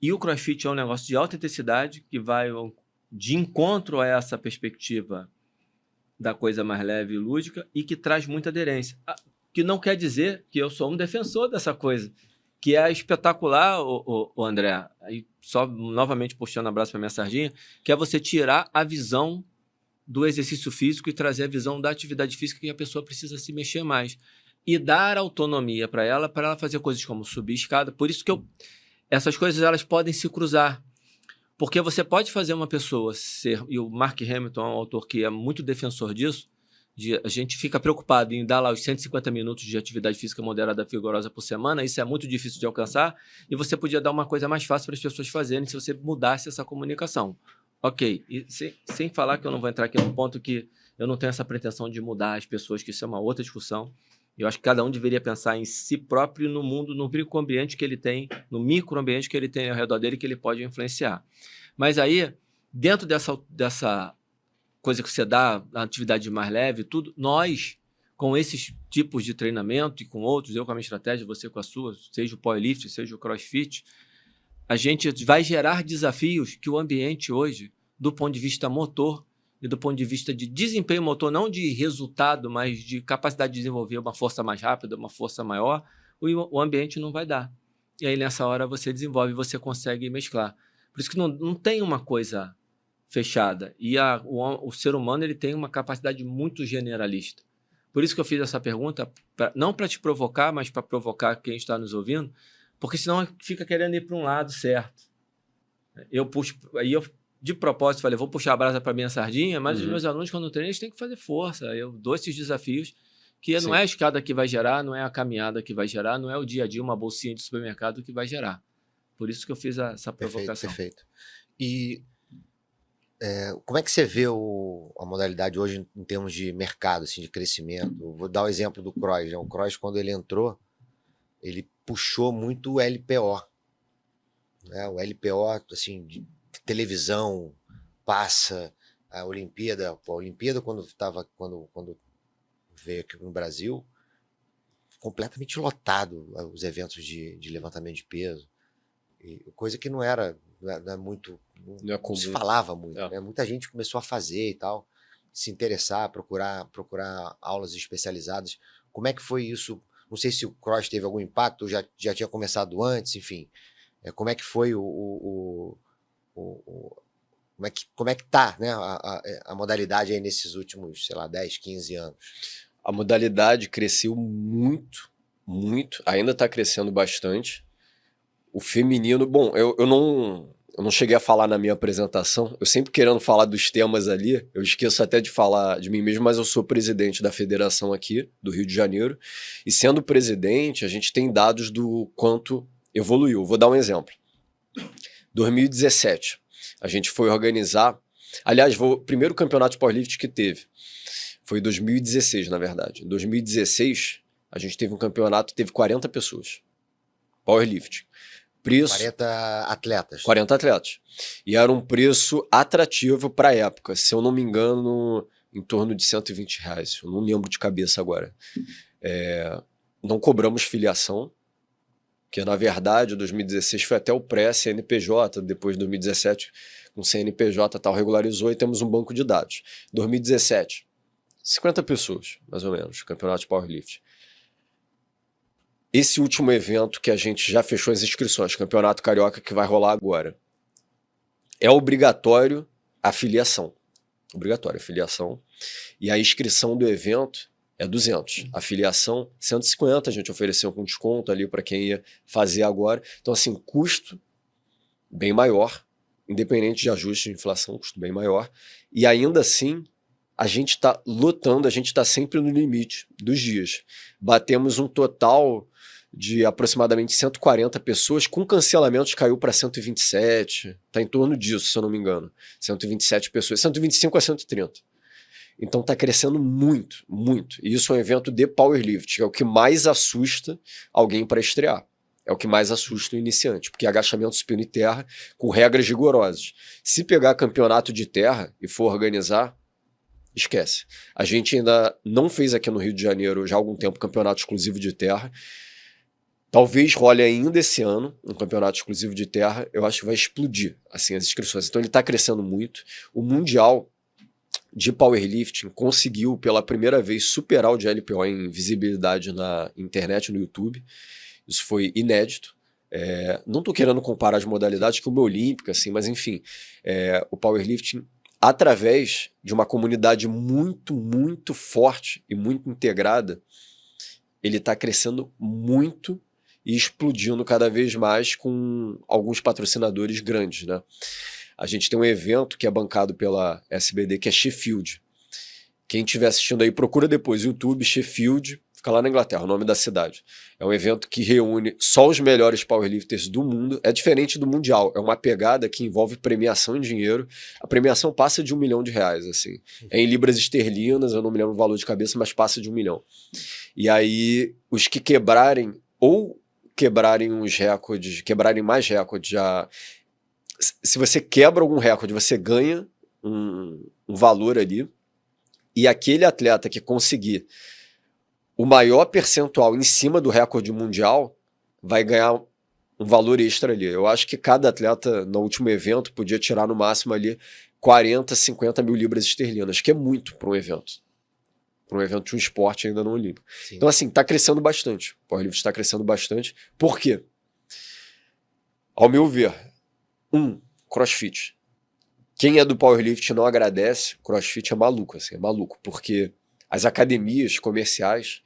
E o CrossFit é um negócio de alta intensidade que vai de encontro a essa perspectiva da coisa mais leve e lúdica e que traz muita aderência. Que não quer dizer que eu sou um defensor dessa coisa, que é espetacular, o André, aí só novamente puxando abraço para minha sardinha, que é você tirar a visão do exercício físico e trazer a visão da atividade física que a pessoa precisa se mexer mais. E dar autonomia para ela fazer coisas como subir escada. Por isso que essas coisas elas podem se cruzar. Porque você pode fazer uma pessoa ser... E o Mark Hamilton é um autor que é muito defensor disso. A gente fica preocupado em dar lá os 150 minutos de atividade física moderada vigorosa por semana. Isso é muito difícil de alcançar. E você podia dar uma coisa mais fácil para as pessoas fazerem se você mudasse essa comunicação. Ok. E sem falar que eu não vou entrar aqui no ponto que eu não tenho essa pretensão de mudar as pessoas, que isso é uma outra discussão. Eu acho que cada um deveria pensar em si próprio, no mundo, no microambiente que ele tem, no microambiente que ele tem ao redor dele, que ele pode influenciar. Mas aí, dentro dessa coisa que você dá, a atividade mais leve, tudo, nós, com esses tipos de treinamento e com outros, eu com a minha estratégia, você com a sua, seja o powerlifting, seja o crossfit, a gente vai gerar desafios que o ambiente hoje, do ponto de vista motor, e do ponto de vista de desempenho motor, não de resultado, mas de capacidade de desenvolver uma força mais rápida, uma força maior, o ambiente não vai dar. E aí, nessa hora, você desenvolve, você consegue mesclar. Por isso que não tem uma coisa fechada. E o ser humano ele tem uma capacidade muito generalista. Por isso que eu fiz essa pergunta, não para te provocar, mas para provocar quem está nos ouvindo, porque senão fica querendo ir para um lado certo. Eu de propósito, falei, vou puxar a brasa para minha sardinha, mas os meus alunos, quando treinam, eles têm que fazer força. Eu dou esses desafios, que não é a escada que vai gerar, não é a caminhada que vai gerar, não é o dia a dia, uma bolsinha de supermercado que vai gerar. Por isso que eu fiz essa provocação. Perfeito. E Como é que você vê a modalidade hoje em termos de mercado, assim, de crescimento? Eu vou dar o exemplo do Kroos, né? O Kroos, quando ele entrou, ele puxou muito o LPO, né? O LPO, assim, de televisão, passa a Olimpíada. Pô, a Olimpíada, quando veio aqui no Brasil, completamente lotado os eventos de levantamento de peso. Coisa que não é muito, Não é não se comum. falava muito, É. né? Muita gente começou a fazer e tal, se interessar, procurar aulas especializadas. Como é que foi isso? Não sei se o cross teve algum impacto, ou já tinha começado antes, enfim. Como é que foi como é que tá, né, a modalidade aí nesses últimos, sei lá, 10, 15 anos? A modalidade cresceu muito, muito, ainda está crescendo bastante. O feminino, bom, eu não cheguei a falar na minha apresentação, eu sempre querendo falar dos temas ali, eu esqueço até de falar de mim mesmo, mas eu sou presidente da federação aqui, do Rio de Janeiro, e sendo presidente, a gente tem dados do quanto evoluiu. Vou dar um exemplo. 2017, a gente foi organizar, aliás, o primeiro campeonato de powerlifting que teve foi em 2016, na verdade. Em 2016, a gente teve um campeonato, teve 40 pessoas. Powerlifting. Preço, 40 atletas. 40 atletas. E era um preço atrativo para a época, se eu não me engano, em torno de R$120. Eu não lembro de cabeça agora. Não cobramos filiação, que na verdade 2016 foi até o pré-CNPJ, depois de 2017 com CNPJ tal, regularizou e temos um banco de dados. 2017, 50 pessoas, mais ou menos, campeonato de powerlifting. Esse último evento que a gente já fechou as inscrições, Campeonato Carioca, que vai rolar agora, é obrigatório a filiação. Obrigatório a filiação. E a inscrição do evento é 200. A filiação, 150, a gente ofereceu com desconto ali para quem ia fazer agora. Então, assim, custo bem maior, independente de ajuste de inflação, custo bem maior. E ainda assim, a gente está lotando, a gente está sempre no limite dos dias. Batemos um total de aproximadamente 140 pessoas, com cancelamentos caiu para 127, está em torno disso, se eu não me engano. 127 pessoas, 125 a 130. Então está crescendo muito, muito. E isso é um evento de powerlifting, é o que mais assusta alguém para estrear. É o que mais assusta o iniciante, porque é agachamento supino e terra com regras rigorosas. Se pegar campeonato de terra e for organizar, esquece. A gente ainda não fez aqui no Rio de Janeiro já há algum tempo campeonato exclusivo de terra. Talvez role ainda esse ano um campeonato exclusivo de terra. Eu acho que vai explodir assim, as inscrições. Então ele está crescendo muito. O Mundial de Powerlifting conseguiu pela primeira vez superar o de LPO em visibilidade na internet, no YouTube. Isso foi inédito. Não estou querendo comparar as modalidades com o olímpico, assim, mas enfim, o Powerlifting, através de uma comunidade muito, muito forte e muito integrada, ele está crescendo muito e explodindo cada vez mais com alguns patrocinadores grandes, né? A gente tem um evento que é bancado pela SBD, que é Sheffield. Quem estiver assistindo aí, procura depois, YouTube, Sheffield, fica lá na Inglaterra, o nome da cidade. É um evento que reúne só os melhores powerlifters do mundo. É diferente do Mundial, é uma pegada que envolve premiação em dinheiro. A premiação passa de R$1 milhão, assim. É em libras esterlinas, eu não me lembro o valor de cabeça, mas passa de R$1 milhão. E aí, os que quebrarem, ou quebrarem os recordes, quebrarem mais recordes, já... Se você quebra algum recorde, você ganha um valor ali. E aquele atleta que conseguir o maior percentual em cima do recorde mundial vai ganhar um valor extra ali. Eu acho que cada atleta no último evento podia tirar no máximo ali 40, 50 mil libras esterlinas, que é muito para um evento. Para um evento de um esporte ainda não olímpico. Sim. Então, assim, está crescendo bastante. O powerlifting está crescendo bastante. Por quê? Ao meu ver, CrossFit. Quem é do powerlifting não agradece, CrossFit é maluco, assim, é maluco, porque as academias comerciais,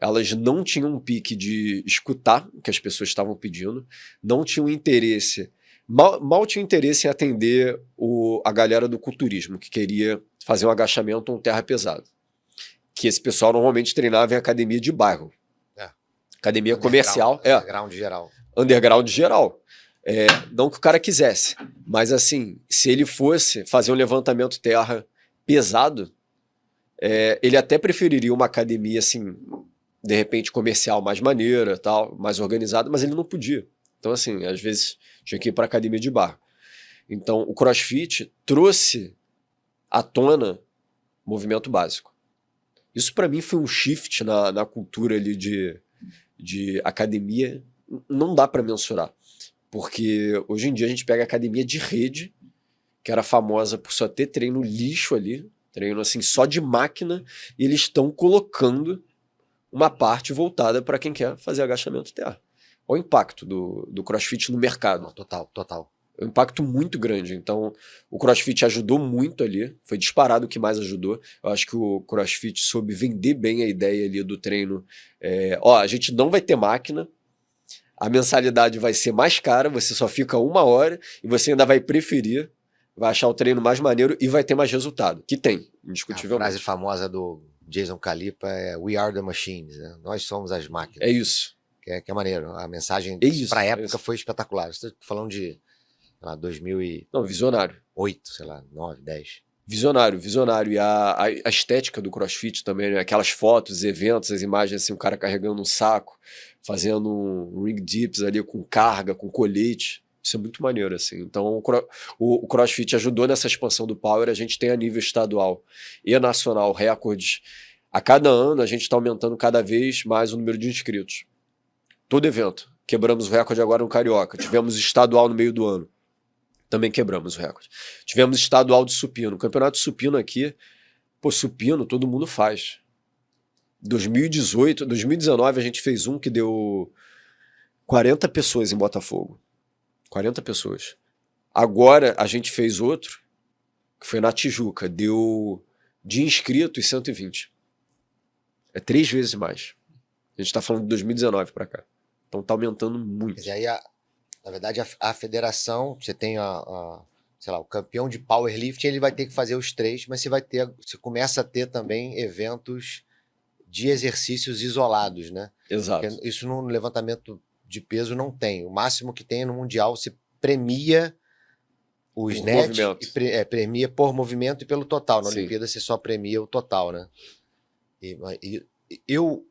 elas não tinham um pique de escutar o que as pessoas estavam pedindo, não tinham interesse, mal tinham interesse em atender a galera do culturismo, que queria fazer um agachamento ou um terra pesado. Que esse pessoal normalmente treinava em academia de bairro. Academia comercial. Underground geral. Underground geral. Não que o cara quisesse, mas assim, se ele fosse fazer um levantamento terra pesado, ele até preferiria uma academia assim, de repente comercial mais maneira, tal, mais organizada, mas ele não podia. Então assim, às vezes tinha que ir para academia de barro. Então o CrossFit trouxe à tona movimento básico. Isso para mim foi um shift na cultura ali de academia, não dá para mensurar. Porque hoje em dia a gente pega a academia de rede, que era famosa por só ter treino lixo ali, treino assim só de máquina, e eles estão colocando uma parte voltada para quem quer fazer agachamento terra. Olha o impacto do CrossFit no mercado. Total. É um impacto muito grande. Então, o CrossFit ajudou muito ali, foi disparado o que mais ajudou. Eu acho que o CrossFit soube vender bem a ideia ali do treino. A gente não vai ter máquina, a mensalidade vai ser mais cara, você só fica 1 hora e você ainda vai preferir, vai achar o treino mais maneiro e vai ter mais resultado, que tem, indiscutivelmente. A frase famosa do Jason Calipa é "We are the machines", né? Nós somos as máquinas. É isso. Que é maneiro. A mensagem para a época foi espetacular. Estou falando de, sei lá, 2008, Não, visionário. sei lá, 9, 10. Visionário. E a estética do CrossFit também, né? Aquelas fotos, eventos, as imagens, assim, o cara carregando um saco, fazendo um ring dips ali com carga, com colete. Isso é muito maneiro, assim. Então, o CrossFit ajudou nessa expansão do Power. A gente tem a nível estadual e nacional recordes. A cada ano, a gente está aumentando cada vez mais o número de inscritos. Todo evento. Quebramos o recorde agora no Carioca. Tivemos estadual no meio do ano. Também quebramos o recorde. Tivemos estadual de supino. O campeonato de supino aqui, supino todo mundo faz. 2019 a gente fez um que deu 40 pessoas em Botafogo. 40 pessoas. Agora a gente fez outro, que foi na Tijuca. Deu de inscritos 120. É 3 vezes mais. A gente está falando de 2019 para cá. Então tá aumentando muito. E aí, na verdade, a federação, você tem sei lá, o campeão de powerlifting, ele vai ter que fazer os 3, mas você começa a ter também eventos de exercícios isolados, né? Exato. Porque isso no levantamento de peso não tem. O máximo que tem no Mundial, você premia os net, premia por movimento e pelo total. Na Olimpíada você só premia o total, né? E eu,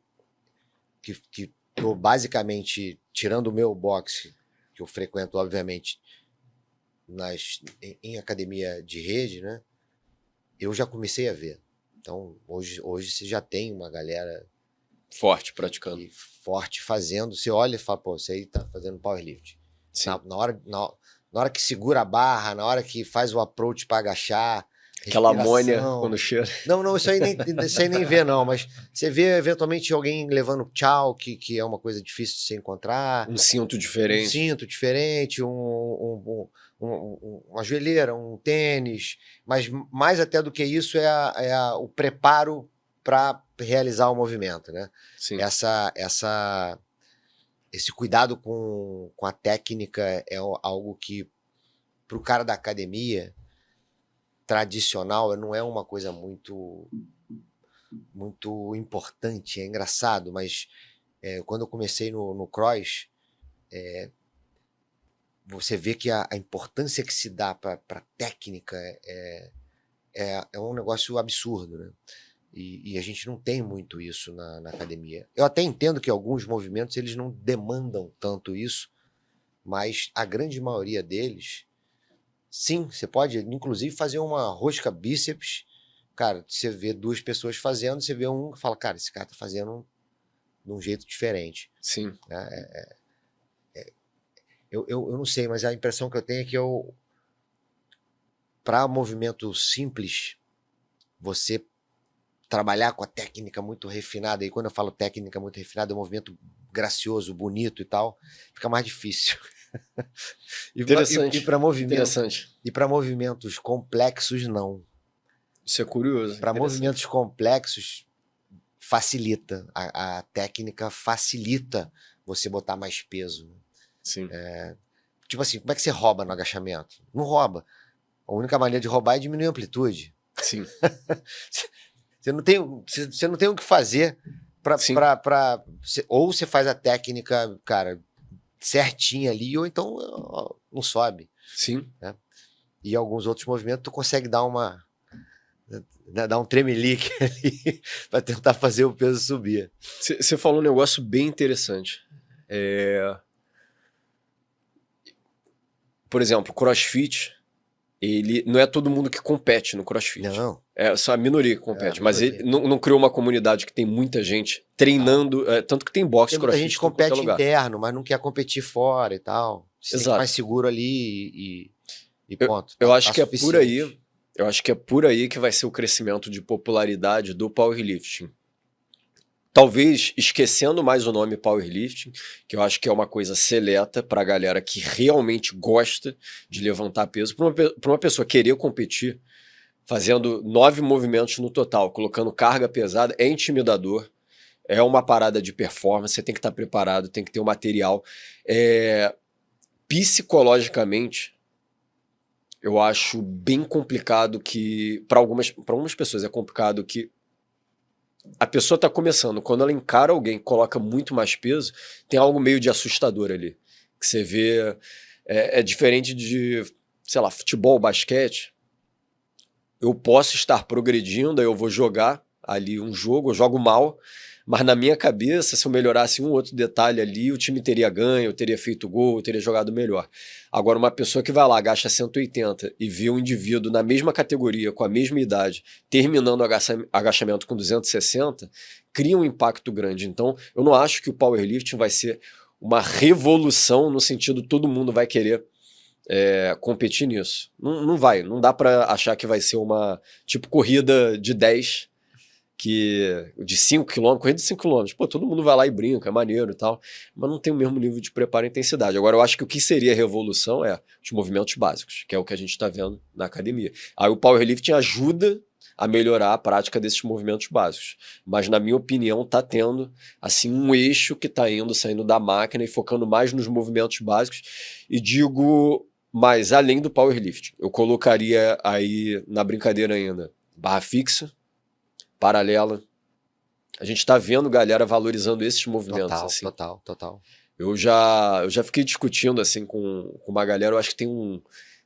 que tô basicamente tirando o meu boxe, que eu frequento, obviamente, em academia de rede, né? Eu já comecei a ver. Então, hoje você já tem uma galera forte praticando. Forte fazendo. Você olha e fala, pô, você aí tá fazendo powerlift. Na hora que segura a barra, na hora que faz o approach para agachar. Aquela amônia quando cheira. Não, isso aí nem vê, não. Mas você vê, eventualmente, alguém levando tchau, que é uma coisa difícil de se encontrar. Um cinto diferente. Uma joelheira, um tênis. Mas mais até do que isso o preparo para realizar o movimento, né? Sim. Esse cuidado com a técnica é algo que, para o cara da academia tradicional, não é uma coisa muito importante. É engraçado, mas quando eu comecei no cross, você vê que a importância que se dá para técnica é um negócio absurdo, né? E a gente não tem muito isso na academia. Eu até entendo que alguns movimentos eles não demandam tanto isso, mas a grande maioria deles, sim, você pode inclusive fazer uma rosca bíceps. Cara, você vê 2 pessoas fazendo, você vê um que fala, cara, esse cara tá fazendo de um jeito diferente. Sim. Eu não sei, mas a impressão que eu tenho é que para movimento simples, você trabalhar com a técnica muito refinada, e quando eu falo técnica muito refinada, é um movimento gracioso, bonito e tal, fica mais difícil. Interessante. E para movimentos complexos, não. Isso é curioso. Para movimentos complexos, facilita. A técnica facilita você botar mais peso. Sim. Tipo assim, como é que você rouba no agachamento? Não rouba. A única maneira de roubar é diminuir a amplitude. Sim. Você não tem o que fazer ou você faz a técnica, cara, certinha ali, ou então ó, não sobe. Sim. Né? E alguns outros movimentos tu consegue dar dar um tremelique ali para tentar fazer o peso subir. Você falou um negócio bem interessante. Por exemplo, CrossFit, ele não é todo mundo que compete no CrossFit. Não. É só a minoria que compete. Mas ele não criou uma comunidade que tem muita gente treinando. Tanto que tem boxe, Muita CrossFit. gente compete interno, mas não quer competir fora e tal. Você tem que ir mais seguro ali e ponto. Eu acho que é por aí. Eu acho que é por aí que vai ser o crescimento de popularidade do powerlifting. Talvez esquecendo mais o nome powerlifting, que eu acho que é uma coisa seleta para a galera que realmente gosta de levantar peso. Para uma pessoa querer competir, fazendo 9 movimentos no total, colocando carga pesada, é intimidador. É uma parada de performance, você tem que estar preparado, tem que ter o material. Psicologicamente, eu acho bem complicado que, para algumas pessoas é complicado que a pessoa está começando, quando ela encara alguém que coloca muito mais peso, tem algo meio de assustador ali. Que você vê, é diferente de, sei lá, futebol, basquete. Eu posso estar progredindo, aí eu vou jogar ali um jogo, eu jogo mal, mas na minha cabeça, se eu melhorasse um outro detalhe ali, o time teria ganho, eu teria feito gol, eu teria jogado melhor. Agora, uma pessoa que vai lá, agacha 180 e vê um indivíduo na mesma categoria, com a mesma idade, terminando o agachamento com 260, cria um impacto grande. Então, eu não acho que o powerlifting vai ser uma revolução no sentido todo mundo vai querer competir nisso. Não vai, não dá para achar que vai ser uma, tipo, corrida de 10 de 5 km, corrida de 5 km, pô, todo mundo vai lá e brinca, é maneiro e tal, mas não tem o mesmo nível de preparo e intensidade. Agora, eu acho que o que seria revolução é os movimentos básicos, que é o que a gente está vendo na academia. Aí o powerlifting ajuda a melhorar a prática desses movimentos básicos, mas na minha opinião está tendo assim um eixo que está saindo da máquina e focando mais nos movimentos básicos, e digo mais, além do powerlifting, eu colocaria aí na brincadeira ainda barra fixa, paralela. A gente está vendo galera valorizando esses movimentos. Total, assim. total. Eu já fiquei discutindo assim com uma galera, eu acho que tem um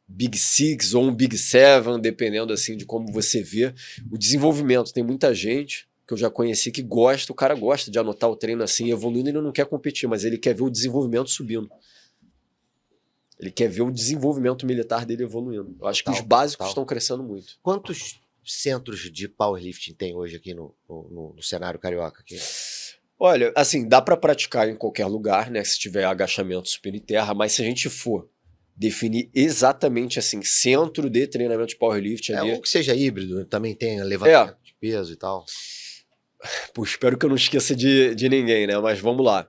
Big Six ou um Big Seven, dependendo assim de como você vê o desenvolvimento. Tem muita gente que eu já conheci que gosta, o cara gosta de anotar o treino assim, evoluindo, ele não quer competir, mas ele quer ver o desenvolvimento subindo. Ele quer ver o desenvolvimento militar dele evoluindo. Eu acho que os básicos estão crescendo muito. Quantos centros de powerlifting tem hoje aqui no cenário carioca? Aqui? Olha, assim, dá para praticar em qualquer lugar, né? Se tiver agachamento, supino e terra, mas se a gente for definir exatamente assim, centro de treinamento de powerlifting ali... ou que seja híbrido, também tem levantamento de peso e tal. Pô, espero que eu não esqueça de ninguém, né? Mas vamos lá.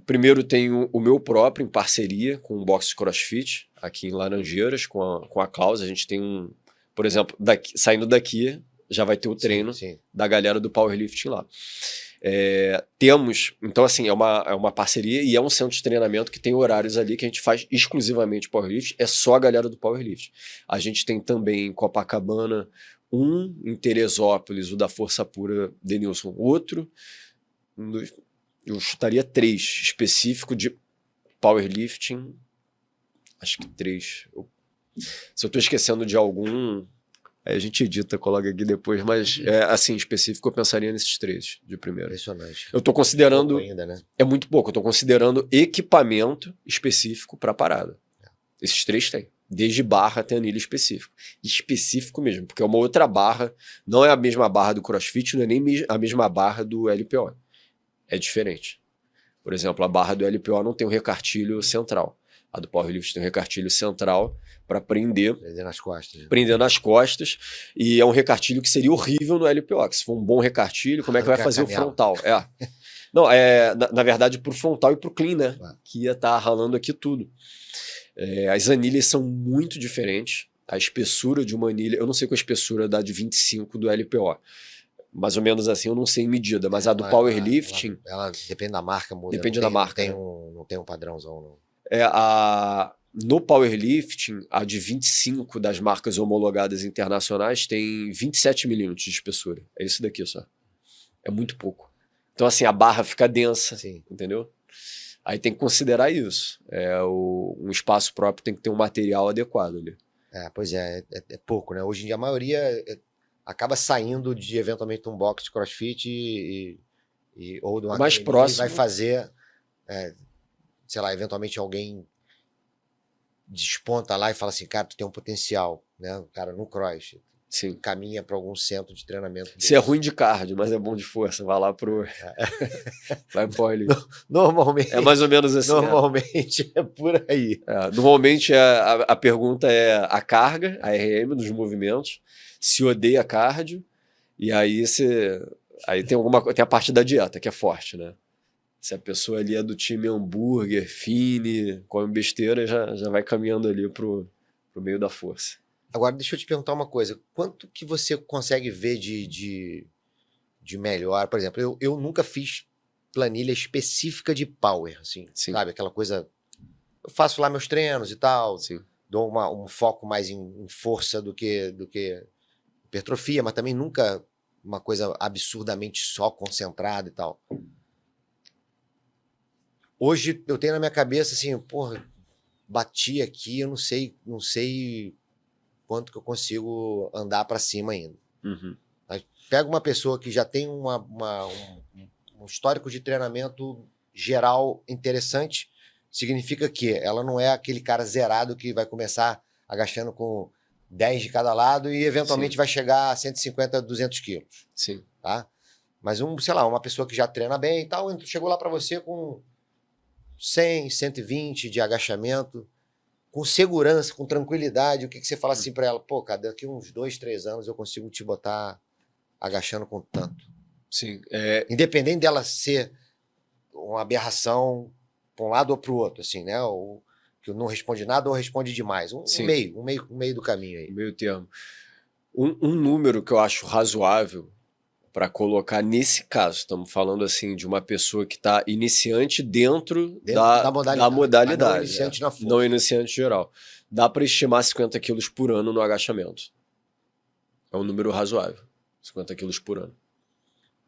Primeiro tem o meu próprio, em parceria com o Boxe CrossFit, aqui em Laranjeiras, com a Klaus. A gente tem por exemplo, saindo daqui, já vai ter o treino da galera do powerlifting lá. Temos, então assim, é uma parceria e é um centro de treinamento que tem horários ali que a gente faz exclusivamente powerlifting, é só a galera do powerlifting. A gente tem também em Copacabana em Teresópolis, o da Força Pura, Denilson, outro, eu chutaria 3, específico de powerlifting, acho que 3. Se eu estou esquecendo de algum, a gente edita, coloca aqui depois, mas assim, específico, eu pensaria nesses 3 de primeiro. Impressionante. Eu estou considerando... Pouco ainda, né? É muito pouco, eu estou considerando equipamento específico para parada. Esses 3 tem. Desde barra até anilha específico. Específico mesmo, porque é uma outra barra, não é a mesma barra do CrossFit, não é nem a mesma barra do LPO. É diferente. Por exemplo, a barra do LPO não tem um recartilho central. A do powerlifting tem um recartilho central para prender nas costas. Prender nas costas. E é um recartilho que seria horrível no LPO. Que se for um bom recartilho, como é que vai fazer o frontal? Não, na verdade, pro frontal e pro clean, né? Que ia estar ralando aqui tudo. As anilhas são muito diferentes. A espessura de uma anilha... Eu não sei qual a espessura da de 25 do LPO. Mais ou menos assim, eu não sei em medida. Mas a do powerlifting... Ela depende da marca, muda. Depende da marca. Não tem um padrãozão, não. No powerlifting, a de 25 das marcas homologadas internacionais tem 27 milímetros de espessura. É isso daqui só. É muito pouco. Então, assim, a barra fica densa, entendeu? Aí tem que considerar isso. Um espaço próprio tem que ter um material adequado ali. Pois é pouco, né? Hoje em dia a maioria acaba saindo de eventualmente um box de CrossFit ou de uma Mais academia próximo. e vai fazer, sei lá, eventualmente alguém desponta lá e fala assim, cara, tu tem um potencial, né? O cara no cross. Sim. Caminha para algum centro de treinamento. Você é ruim de cardio, mas é bom de força. Vai lá pro... Vai pro ali. Normalmente. É mais ou menos assim. Normalmente é por aí. Normalmente a pergunta é a carga, a RM dos movimentos, se odeia cardio, e aí aí tem a parte da dieta, que é forte, né? Se a pessoa ali é do time hambúrguer, fine, come besteira, já vai caminhando ali pro meio da força. Agora, deixa eu te perguntar uma coisa. Quanto que você consegue ver de melhor? Por exemplo, eu nunca fiz planilha específica de power, assim, Sim. sabe? Aquela coisa... Eu faço lá meus treinos e tal, Sim. dou um foco mais em força do que hipertrofia, mas também nunca uma coisa absurdamente só concentrada e tal. Hoje eu tenho na minha cabeça assim, porra, bati aqui, eu não sei quanto que eu consigo andar para cima ainda. Uhum. Mas pega uma pessoa que já tem um histórico de treinamento geral interessante, significa que ela não é aquele cara zerado que vai começar agachando com 10 de cada lado e eventualmente Sim. vai chegar a 150, 200 quilos. Sim. Tá? Mas sei lá, uma pessoa que já treina bem e tal, chegou lá para você com 100, 120 de agachamento, com segurança, com tranquilidade, o que você fala assim para ela? Pô, cara, daqui uns 2, 3 anos eu consigo te botar agachando com tanto. Sim. Independente dela ser uma aberração para um lado ou para o outro, assim, né? Ou que não responde nada ou responde demais. Um meio do caminho aí. Meio termo. Um número que eu acho razoável para colocar nesse caso, estamos falando assim de uma pessoa que está iniciante dentro da modalidade, não iniciante na força. Não iniciante geral. Dá para estimar 50 quilos por ano no agachamento. É um número razoável, 50 quilos por ano.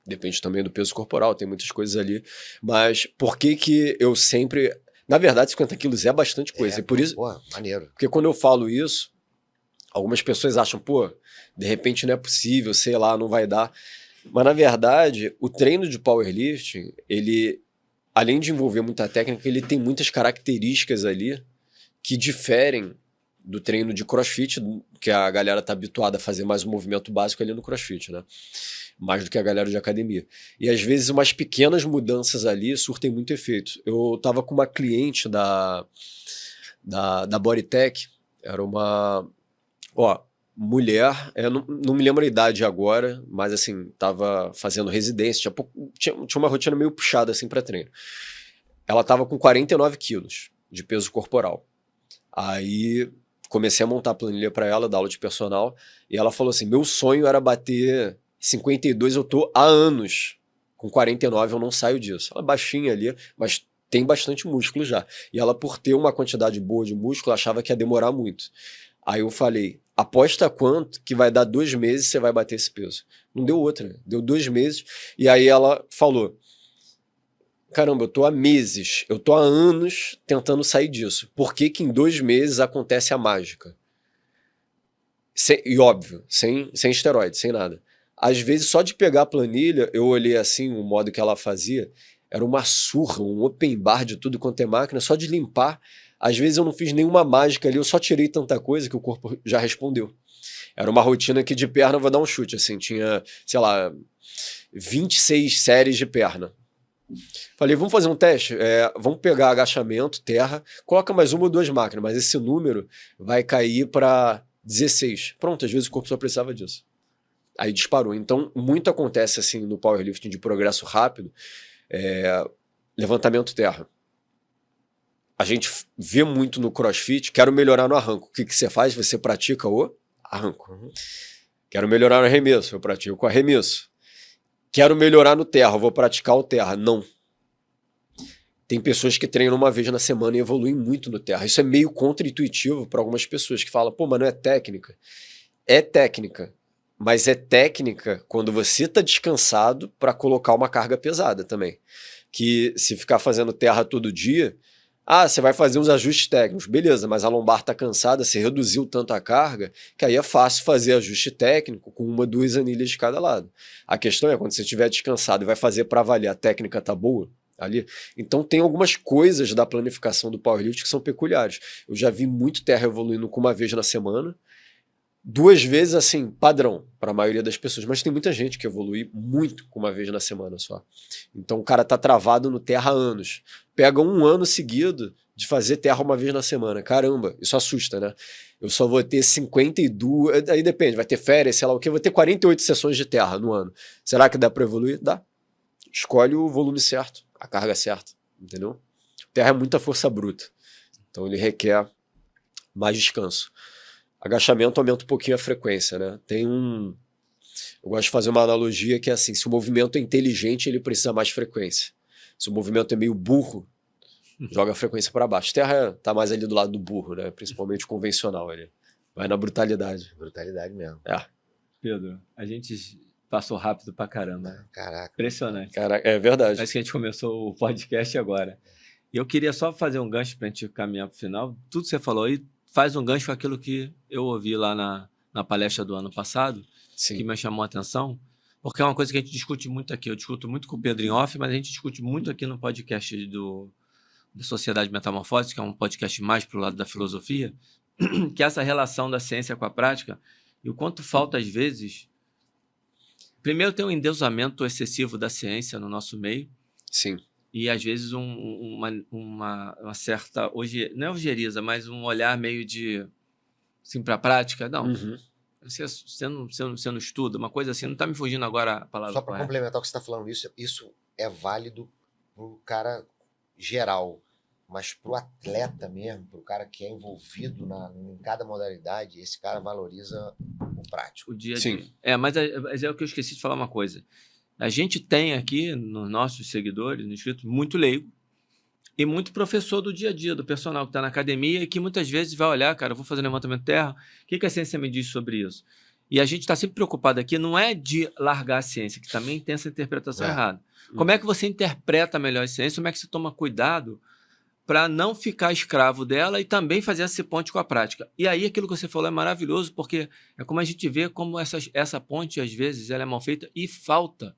Depende também do peso corporal, tem muitas coisas ali. Mas por que eu sempre... Na verdade, 50 quilos é bastante coisa. E por isso... Pô, maneiro. Porque quando eu falo isso, algumas pessoas acham, pô, de repente não é possível, sei lá, não vai dar. Mas, na verdade, o treino de powerlifting, ele, além de envolver muita técnica, ele tem muitas características ali que diferem do treino de crossfit, que a galera tá habituada a fazer mais um movimento básico ali no crossfit, né? Mais do que a galera de academia. E, às vezes, umas pequenas mudanças ali surtem muito efeito. Eu tava com uma cliente da Bodytech, era uma... mulher, eu não me lembro a idade agora, mas assim, tava fazendo residência, tinha uma rotina meio puxada assim para treino. Ela tava com 49 quilos de peso corporal. Aí comecei a montar a planilha para ela, dar aula de personal, e ela falou assim, meu sonho era bater 52, eu tô há anos com 49, eu não saio disso. Ela é baixinha ali, mas tem bastante músculo já. E ela, por ter uma quantidade boa de músculo, achava que ia demorar muito. Aí eu falei, aposta quanto que vai dar 2 meses você vai bater esse peso. Não deu outra, deu 2 meses. E aí ela falou, caramba, eu tô há meses, eu tô há anos tentando sair disso. Por que que em 2 meses acontece a mágica? E óbvio, sem esteroide, sem nada. Às vezes, só de pegar a planilha, eu olhei assim, o modo que ela fazia, era uma surra, um open bar de tudo quanto é máquina, só de limpar. Às vezes eu não fiz nenhuma mágica ali, eu só tirei tanta coisa que o corpo já respondeu. Era uma rotina que de perna, eu vou dar um chute, assim, tinha, sei lá, 26 séries de perna. Falei, vamos fazer um teste? Vamos pegar agachamento, terra, coloca mais 1 ou 2 máquinas, mas esse número vai cair para 16. Pronto, às vezes o corpo só precisava disso. Aí disparou. Então, muito acontece assim no powerlifting de progresso rápido, levantamento terra. A gente vê muito no crossfit, quero melhorar no arranco. O que você faz? Você pratica o arranco. Quero melhorar no arremesso, eu pratico o arremesso. Quero melhorar no terra, eu vou praticar o terra. Não. Tem pessoas que treinam uma vez na semana e evoluem muito no terra. Isso é meio contra-intuitivo para algumas pessoas que falam, pô, mas não é técnica. É técnica, mas é técnica quando você está descansado para colocar uma carga pesada também. que se ficar fazendo terra todo dia, você vai fazer uns ajustes técnicos, beleza, mas a lombar tá cansada, você reduziu tanto a carga, que aí é fácil fazer ajuste técnico com 1, 2 anilhas de cada lado. A questão é, quando você estiver descansado e vai fazer para valer, a técnica tá boa ali. Então tem algumas coisas da planificação do powerlift que são peculiares. Eu já vi muito terra evoluindo com 1 vez na semana, 2 vezes, assim, padrão para a maioria das pessoas, mas tem muita gente que evolui muito com 1 vez na semana só. Então o cara tá travado no terra há anos. Pega 1 ano seguido de fazer terra 1 vez na semana. Caramba, isso assusta, né? Eu só vou ter 52, aí depende, vai ter férias, sei lá o quê, vou ter 48 sessões de terra no ano. Será que dá para evoluir? Dá. Escolhe o volume certo, a carga certa, entendeu? Terra é muita força bruta, então ele requer mais descanso. Agachamento aumenta um pouquinho a frequência, né? Eu gosto de fazer uma analogia que é assim, se o movimento é inteligente, ele precisa mais frequência. Se o movimento é meio burro, joga a frequência para baixo. Terra tá mais ali do lado do burro, né? Principalmente o convencional, ele vai na brutalidade. Brutalidade mesmo. Pedro, a gente passou rápido pra caramba. Caraca. Impressionante. Caraca, é verdade. Parece que a gente começou o podcast agora. E eu queria só fazer um gancho pra gente caminhar pro final. Tudo que você falou aí faz um gancho com aquilo que eu ouvi lá na palestra do ano passado, Sim. que me chamou a atenção, porque é uma coisa que a gente discute muito aqui. Eu discuto muito com o Pedro em off, mas a gente discute muito aqui no podcast da Sociedade Metamorfose, que é um podcast mais pro lado da filosofia, que é essa relação da ciência com a prática e o quanto falta, às vezes... Primeiro, tem um endeusamento excessivo da ciência no nosso meio. Sim. E, às vezes, uma certa... não é ojeriza, mas um olhar meio de... Assim, para a prática. Não, você não estuda, uma coisa assim. Não está me fugindo agora a palavra. Só para complementar o que você está falando, isso é válido para o cara geral. Mas para o atleta mesmo, para o cara que é envolvido em cada modalidade, esse cara valoriza o prático. O dia a dia. Sim. Mas é o que eu esqueci de falar uma coisa. A gente tem aqui, nos nossos seguidores, inscritos, muito leigo e muito professor do dia a dia, do personal que está na academia e que muitas vezes vai olhar, cara, eu vou fazer levantamento de terra, o que a ciência me diz sobre isso? E a gente está sempre preocupado aqui, não é de largar a ciência, que também tem essa interpretação errada. Como é que você interpreta melhor a ciência? Como é que você toma cuidado para não ficar escravo dela e também fazer esse ponte com a prática? E aí aquilo que você falou é maravilhoso, porque é como a gente vê como essa ponte, às vezes, ela é mal feita e falta,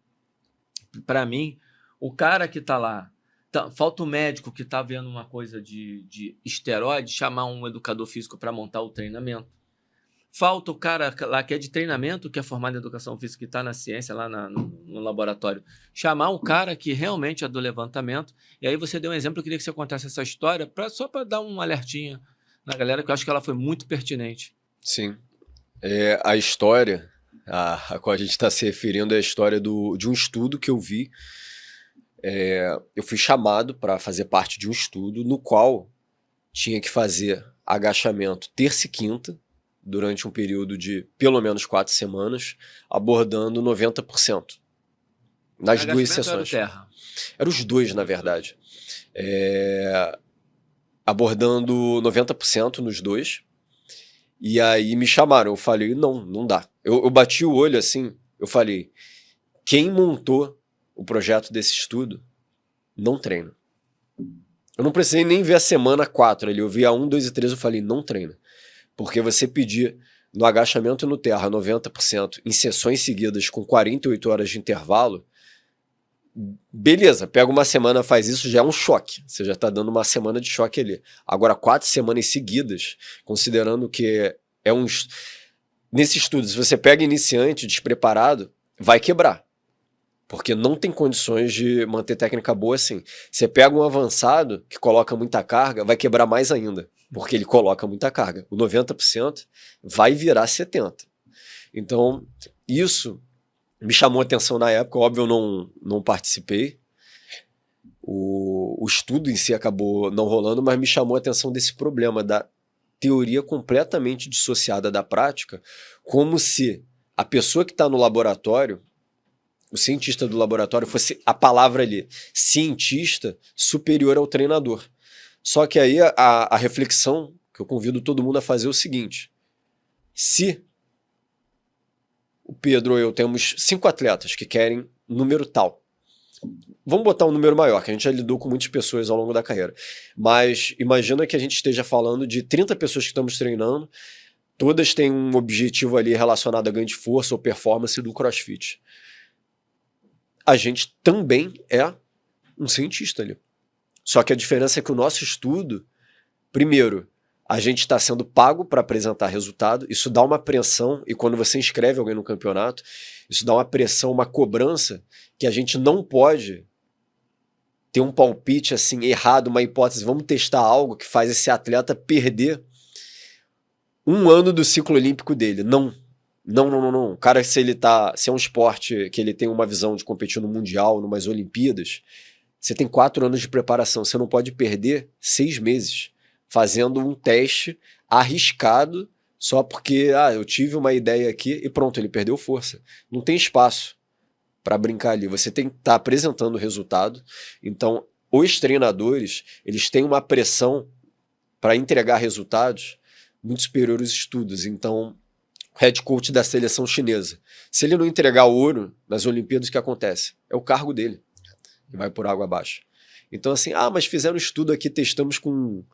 para mim, o cara que está lá, falta o médico que está vendo uma coisa de esteroide, chamar um educador físico para montar o treinamento. Falta o cara lá que é de treinamento, que é formado em educação física, que está na ciência, lá no laboratório, chamar um cara que realmente é do levantamento. E aí você deu um exemplo, eu queria que você contasse essa história, só para dar um alertinha na galera, que eu acho que ela foi muito pertinente. Sim. A história a qual a gente está se referindo é a história de um estudo que eu vi. Eu fui chamado para fazer parte de um estudo no qual tinha que fazer agachamento terça e quinta, durante um período de pelo menos 4 semanas, abordando 90%. Nas 2 sessões. Eram os 2, na verdade. Abordando 90% nos 2. E aí me chamaram, eu falei, não dá. Eu bati o olho assim, eu falei, quem montou o projeto desse estudo não treina. Eu não precisei nem ver a semana 4 ali, eu vi a 1, 2 e 3, eu falei, não treina. Porque você pedir no agachamento e no terra 90% em sessões seguidas com 48 horas de intervalo, beleza, pega uma semana, faz isso, já é um choque. Você já está dando uma semana de choque ali. Agora, 4 semanas seguidas, considerando que nesse estudo, se você pega iniciante, despreparado, vai quebrar. Porque não tem condições de manter técnica boa assim. Você pega um avançado que coloca muita carga, vai quebrar mais ainda. Porque ele coloca muita carga. O 90% vai virar 70%. Então, isso me chamou a atenção na época. Óbvio, eu não participei. O estudo em si acabou não rolando, mas me chamou a atenção desse problema da teoria completamente dissociada da prática, como se a pessoa que está no laboratório, o cientista do laboratório, fosse a palavra ali, cientista superior ao treinador. Só que aí a reflexão que eu convido todo mundo a fazer é o seguinte: se o Pedro ou eu temos 5 atletas que querem número tal, Vamos botar um número maior, que a gente já lidou com muitas pessoas ao longo da carreira. Mas imagina que a gente esteja falando de 30 pessoas que estamos treinando, todas têm um objetivo ali relacionado a ganho de força ou performance do CrossFit. A gente também é um cientista ali. Só que a diferença é que o nosso estudo, primeiro, a gente está sendo pago para apresentar resultado, isso dá uma pressão, e quando você inscreve alguém no campeonato, isso dá uma pressão, uma cobrança, que a gente não pode ter um palpite assim errado, uma hipótese, vamos testar algo que faz esse atleta perder um ano do ciclo olímpico dele. Não. O cara, se é um esporte que ele tem uma visão de competir no Mundial, numas Olimpíadas, você tem 4 anos de preparação, você não pode perder 6 meses fazendo um teste arriscado só porque, eu tive uma ideia aqui e pronto, ele perdeu força. Não tem espaço para brincar ali. Você tem que estar apresentando o resultado. Então, os treinadores, eles têm uma pressão para entregar resultados muito superior aos estudos. Então, o head coach da seleção chinesa, se ele não entregar ouro nas Olimpíadas, o que acontece? É o cargo dele. E vai por água abaixo. Então, assim, mas fizeram um estudo aqui, testamos com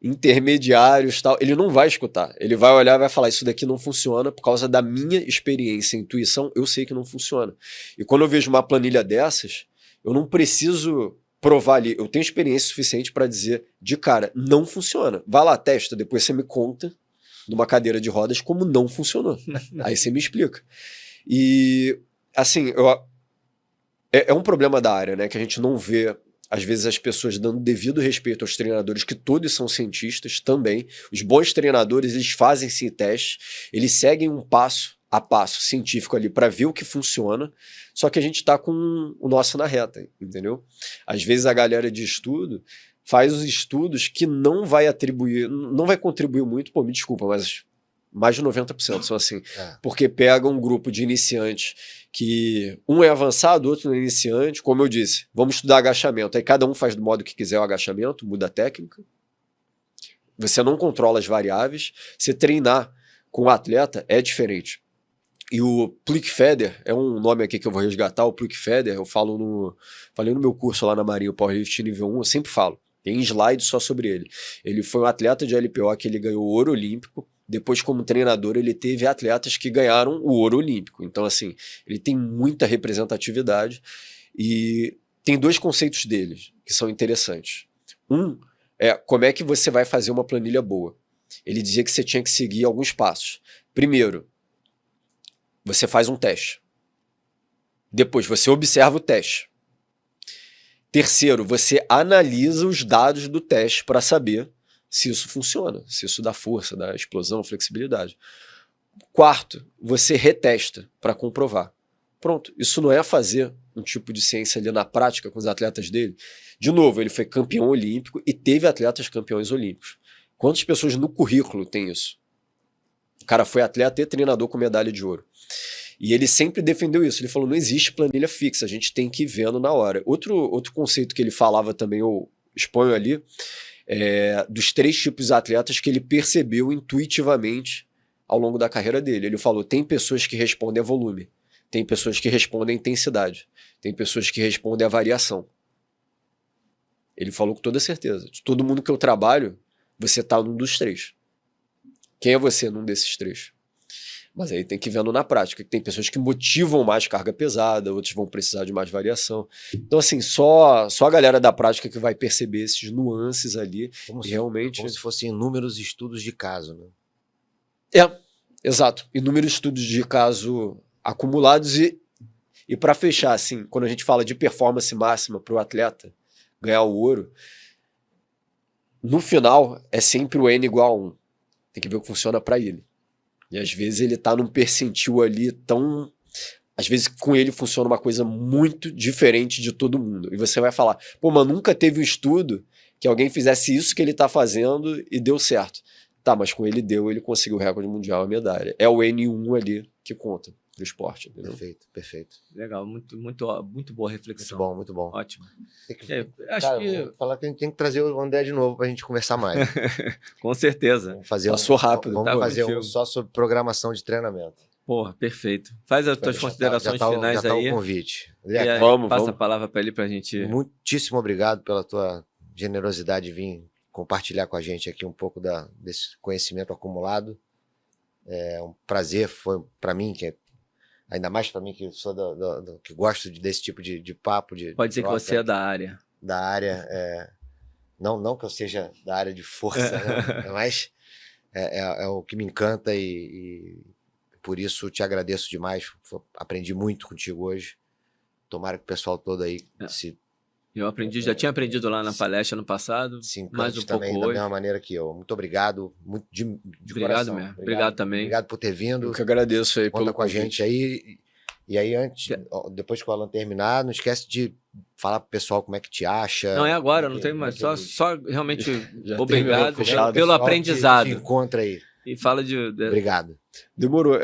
intermediários, tal. Ele não vai escutar. Ele vai olhar e vai falar, isso daqui não funciona por causa da minha experiência, intuição, eu sei que não funciona. E quando eu vejo uma planilha dessas, eu não preciso provar ali, eu tenho experiência suficiente para dizer, de cara, não funciona. Vai lá, testa, depois você me conta, numa cadeira de rodas, como não funcionou. Aí você me explica. E, assim, é um problema da área, né, que a gente não vê às vezes as pessoas dando devido respeito aos treinadores, que todos são cientistas também. Os bons treinadores, eles fazem sim testes, eles seguem um passo a passo científico ali para ver o que funciona, só que a gente está com o nosso na reta, entendeu? Às vezes a galera de estudo faz os estudos que não vai contribuir muito, me desculpa, mas mais de 90% são assim, porque pega um grupo de iniciantes que um é avançado, outro é iniciante, como eu disse, vamos estudar agachamento, aí cada um faz do modo que quiser o agachamento, muda a técnica, você não controla as variáveis, você treinar com o atleta é diferente. E o Plickfeder, é um nome aqui que eu vou resgatar, o Plickfeder, eu falei no meu curso lá na Marinha, o Powerlifting nível 1, eu sempre falo, tem slide só sobre ele. Ele foi um atleta de LPO que ele ganhou ouro olímpico. Depois, como treinador, ele teve atletas que ganharam o ouro olímpico. Então, assim, ele tem muita representatividade e tem 2 conceitos dele que são interessantes. Um é como é que você vai fazer uma planilha boa. Ele dizia que você tinha que seguir alguns passos. Primeiro, você faz um teste. Depois, você observa o teste. Terceiro, você analisa os dados do teste para saber se isso funciona, se isso dá força, dá explosão, flexibilidade. Quarto, você retesta para comprovar. Pronto, isso não é fazer um tipo de ciência ali na prática com os atletas dele. De novo, ele foi campeão olímpico e teve atletas campeões olímpicos. Quantas pessoas no currículo tem isso? O cara foi atleta e treinador com medalha de ouro. E ele sempre defendeu isso. Ele falou, não existe planilha fixa, a gente tem que ir vendo na hora. Outro conceito que ele falava também, eu exponho ali, dos 3 tipos de atletas que ele percebeu intuitivamente ao longo da carreira dele. Ele falou, tem pessoas que respondem a volume, tem pessoas que respondem a intensidade, tem pessoas que respondem a variação. Ele falou com toda certeza. De todo mundo que eu trabalho, você está num dos 3. Quem é você num desses 3? Mas aí tem que ir vendo na prática, que tem pessoas que motivam mais carga pesada, outros vão precisar de mais variação. Então, assim, só a galera da prática que vai perceber esses nuances ali. Como se fossem inúmeros estudos de caso, né? Exato. Inúmeros estudos de caso acumulados e para fechar, assim, quando a gente fala de performance máxima para o atleta ganhar o ouro, no final é sempre o N igual a 1. Tem que ver o que funciona para ele. E às vezes ele tá num percentil ali tão... Às vezes com ele funciona uma coisa muito diferente de todo mundo. E você vai falar, mas nunca teve um estudo que alguém fizesse isso que ele tá fazendo e deu certo. Tá, mas com ele ele conseguiu o recorde mundial, a medalha. É o N1 ali que conta do esporte. Entendeu? Perfeito. Legal, muito boa reflexão. Muito bom. Ótimo. Acho que... Vou falar que a gente tem que trazer o André de novo pra gente conversar mais. Com certeza. Vamos fazer Passou rápido. Vamos fazer um só sobre programação de treinamento. Porra, perfeito. Faz as tuas considerações finais já tá aí. o convite. E André, aí, Vamos, passa a vamos. palavra para ele pra gente. muitíssimo obrigado pela tua generosidade de vir compartilhar com a gente aqui um pouco desse conhecimento acumulado. É um prazer, foi para mim, ainda mais para mim que sou que gosto desse tipo de papo. Pode dizer que troca você é da área. da área. Não que eu seja da área de força, né? Mas é o que me encanta e por isso te agradeço demais. Aprendi muito contigo hoje. Tomara que o pessoal todo aí Eu aprendi, já tinha aprendido lá na palestra no passado, se encante mais um também pouco da hoje. mesma maneira que eu. Muito obrigado, muito de Obrigado coração. mesmo. Obrigado também. Obrigado por ter vindo. Eu que agradeço aí Conta pelo com a convite. gente aí. E aí, depois que o Alan terminar, não esquece de falar pro pessoal como é que te acha. Não é agora, não como tem é mais. que ele- Só realmente Já obrigado terminou, fechado. pelo pessoal aprendizado. te encontra aí. E fala de. Obrigado. Demorou.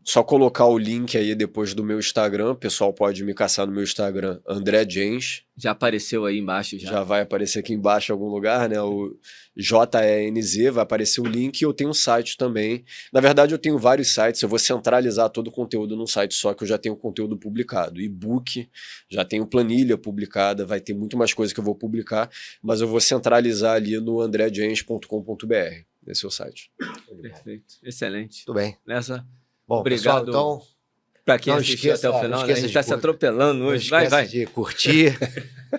Só colocar o link aí depois do meu Instagram. O pessoal pode me caçar no meu Instagram, André Jens. Já apareceu aí embaixo já. Já vai aparecer aqui embaixo em algum lugar, né? O JENZ, vai aparecer o link. E eu tenho um site também. Na verdade, eu tenho vários sites. Eu vou centralizar todo o conteúdo num site só, que eu já tenho conteúdo publicado. E-book, já tenho planilha publicada. Vai ter muito mais coisa que eu vou publicar. Mas eu vou centralizar ali no andrejens.com.br. Esse é o site. Perfeito. Excelente. Tudo bem. Nessa. Bom, Obrigado. pessoal, então, Pra quem Não assistiu esqueça- até o não final, né? A esqueça gente de tá se atropelando não hoje. Vai, esquece vai. de curtir,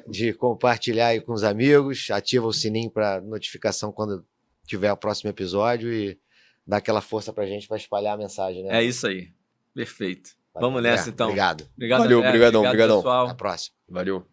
de compartilhar aí com os amigos, ativa o sininho para notificação quando tiver o próximo episódio e dá aquela força pra gente para espalhar a mensagem, né? É isso aí. Perfeito. Valeu, Vamos nessa, André. então. Obrigado. Obrigado, Valeu, André. brigadão, Obrigado, brigadão. pessoal. Até a próxima. Valeu.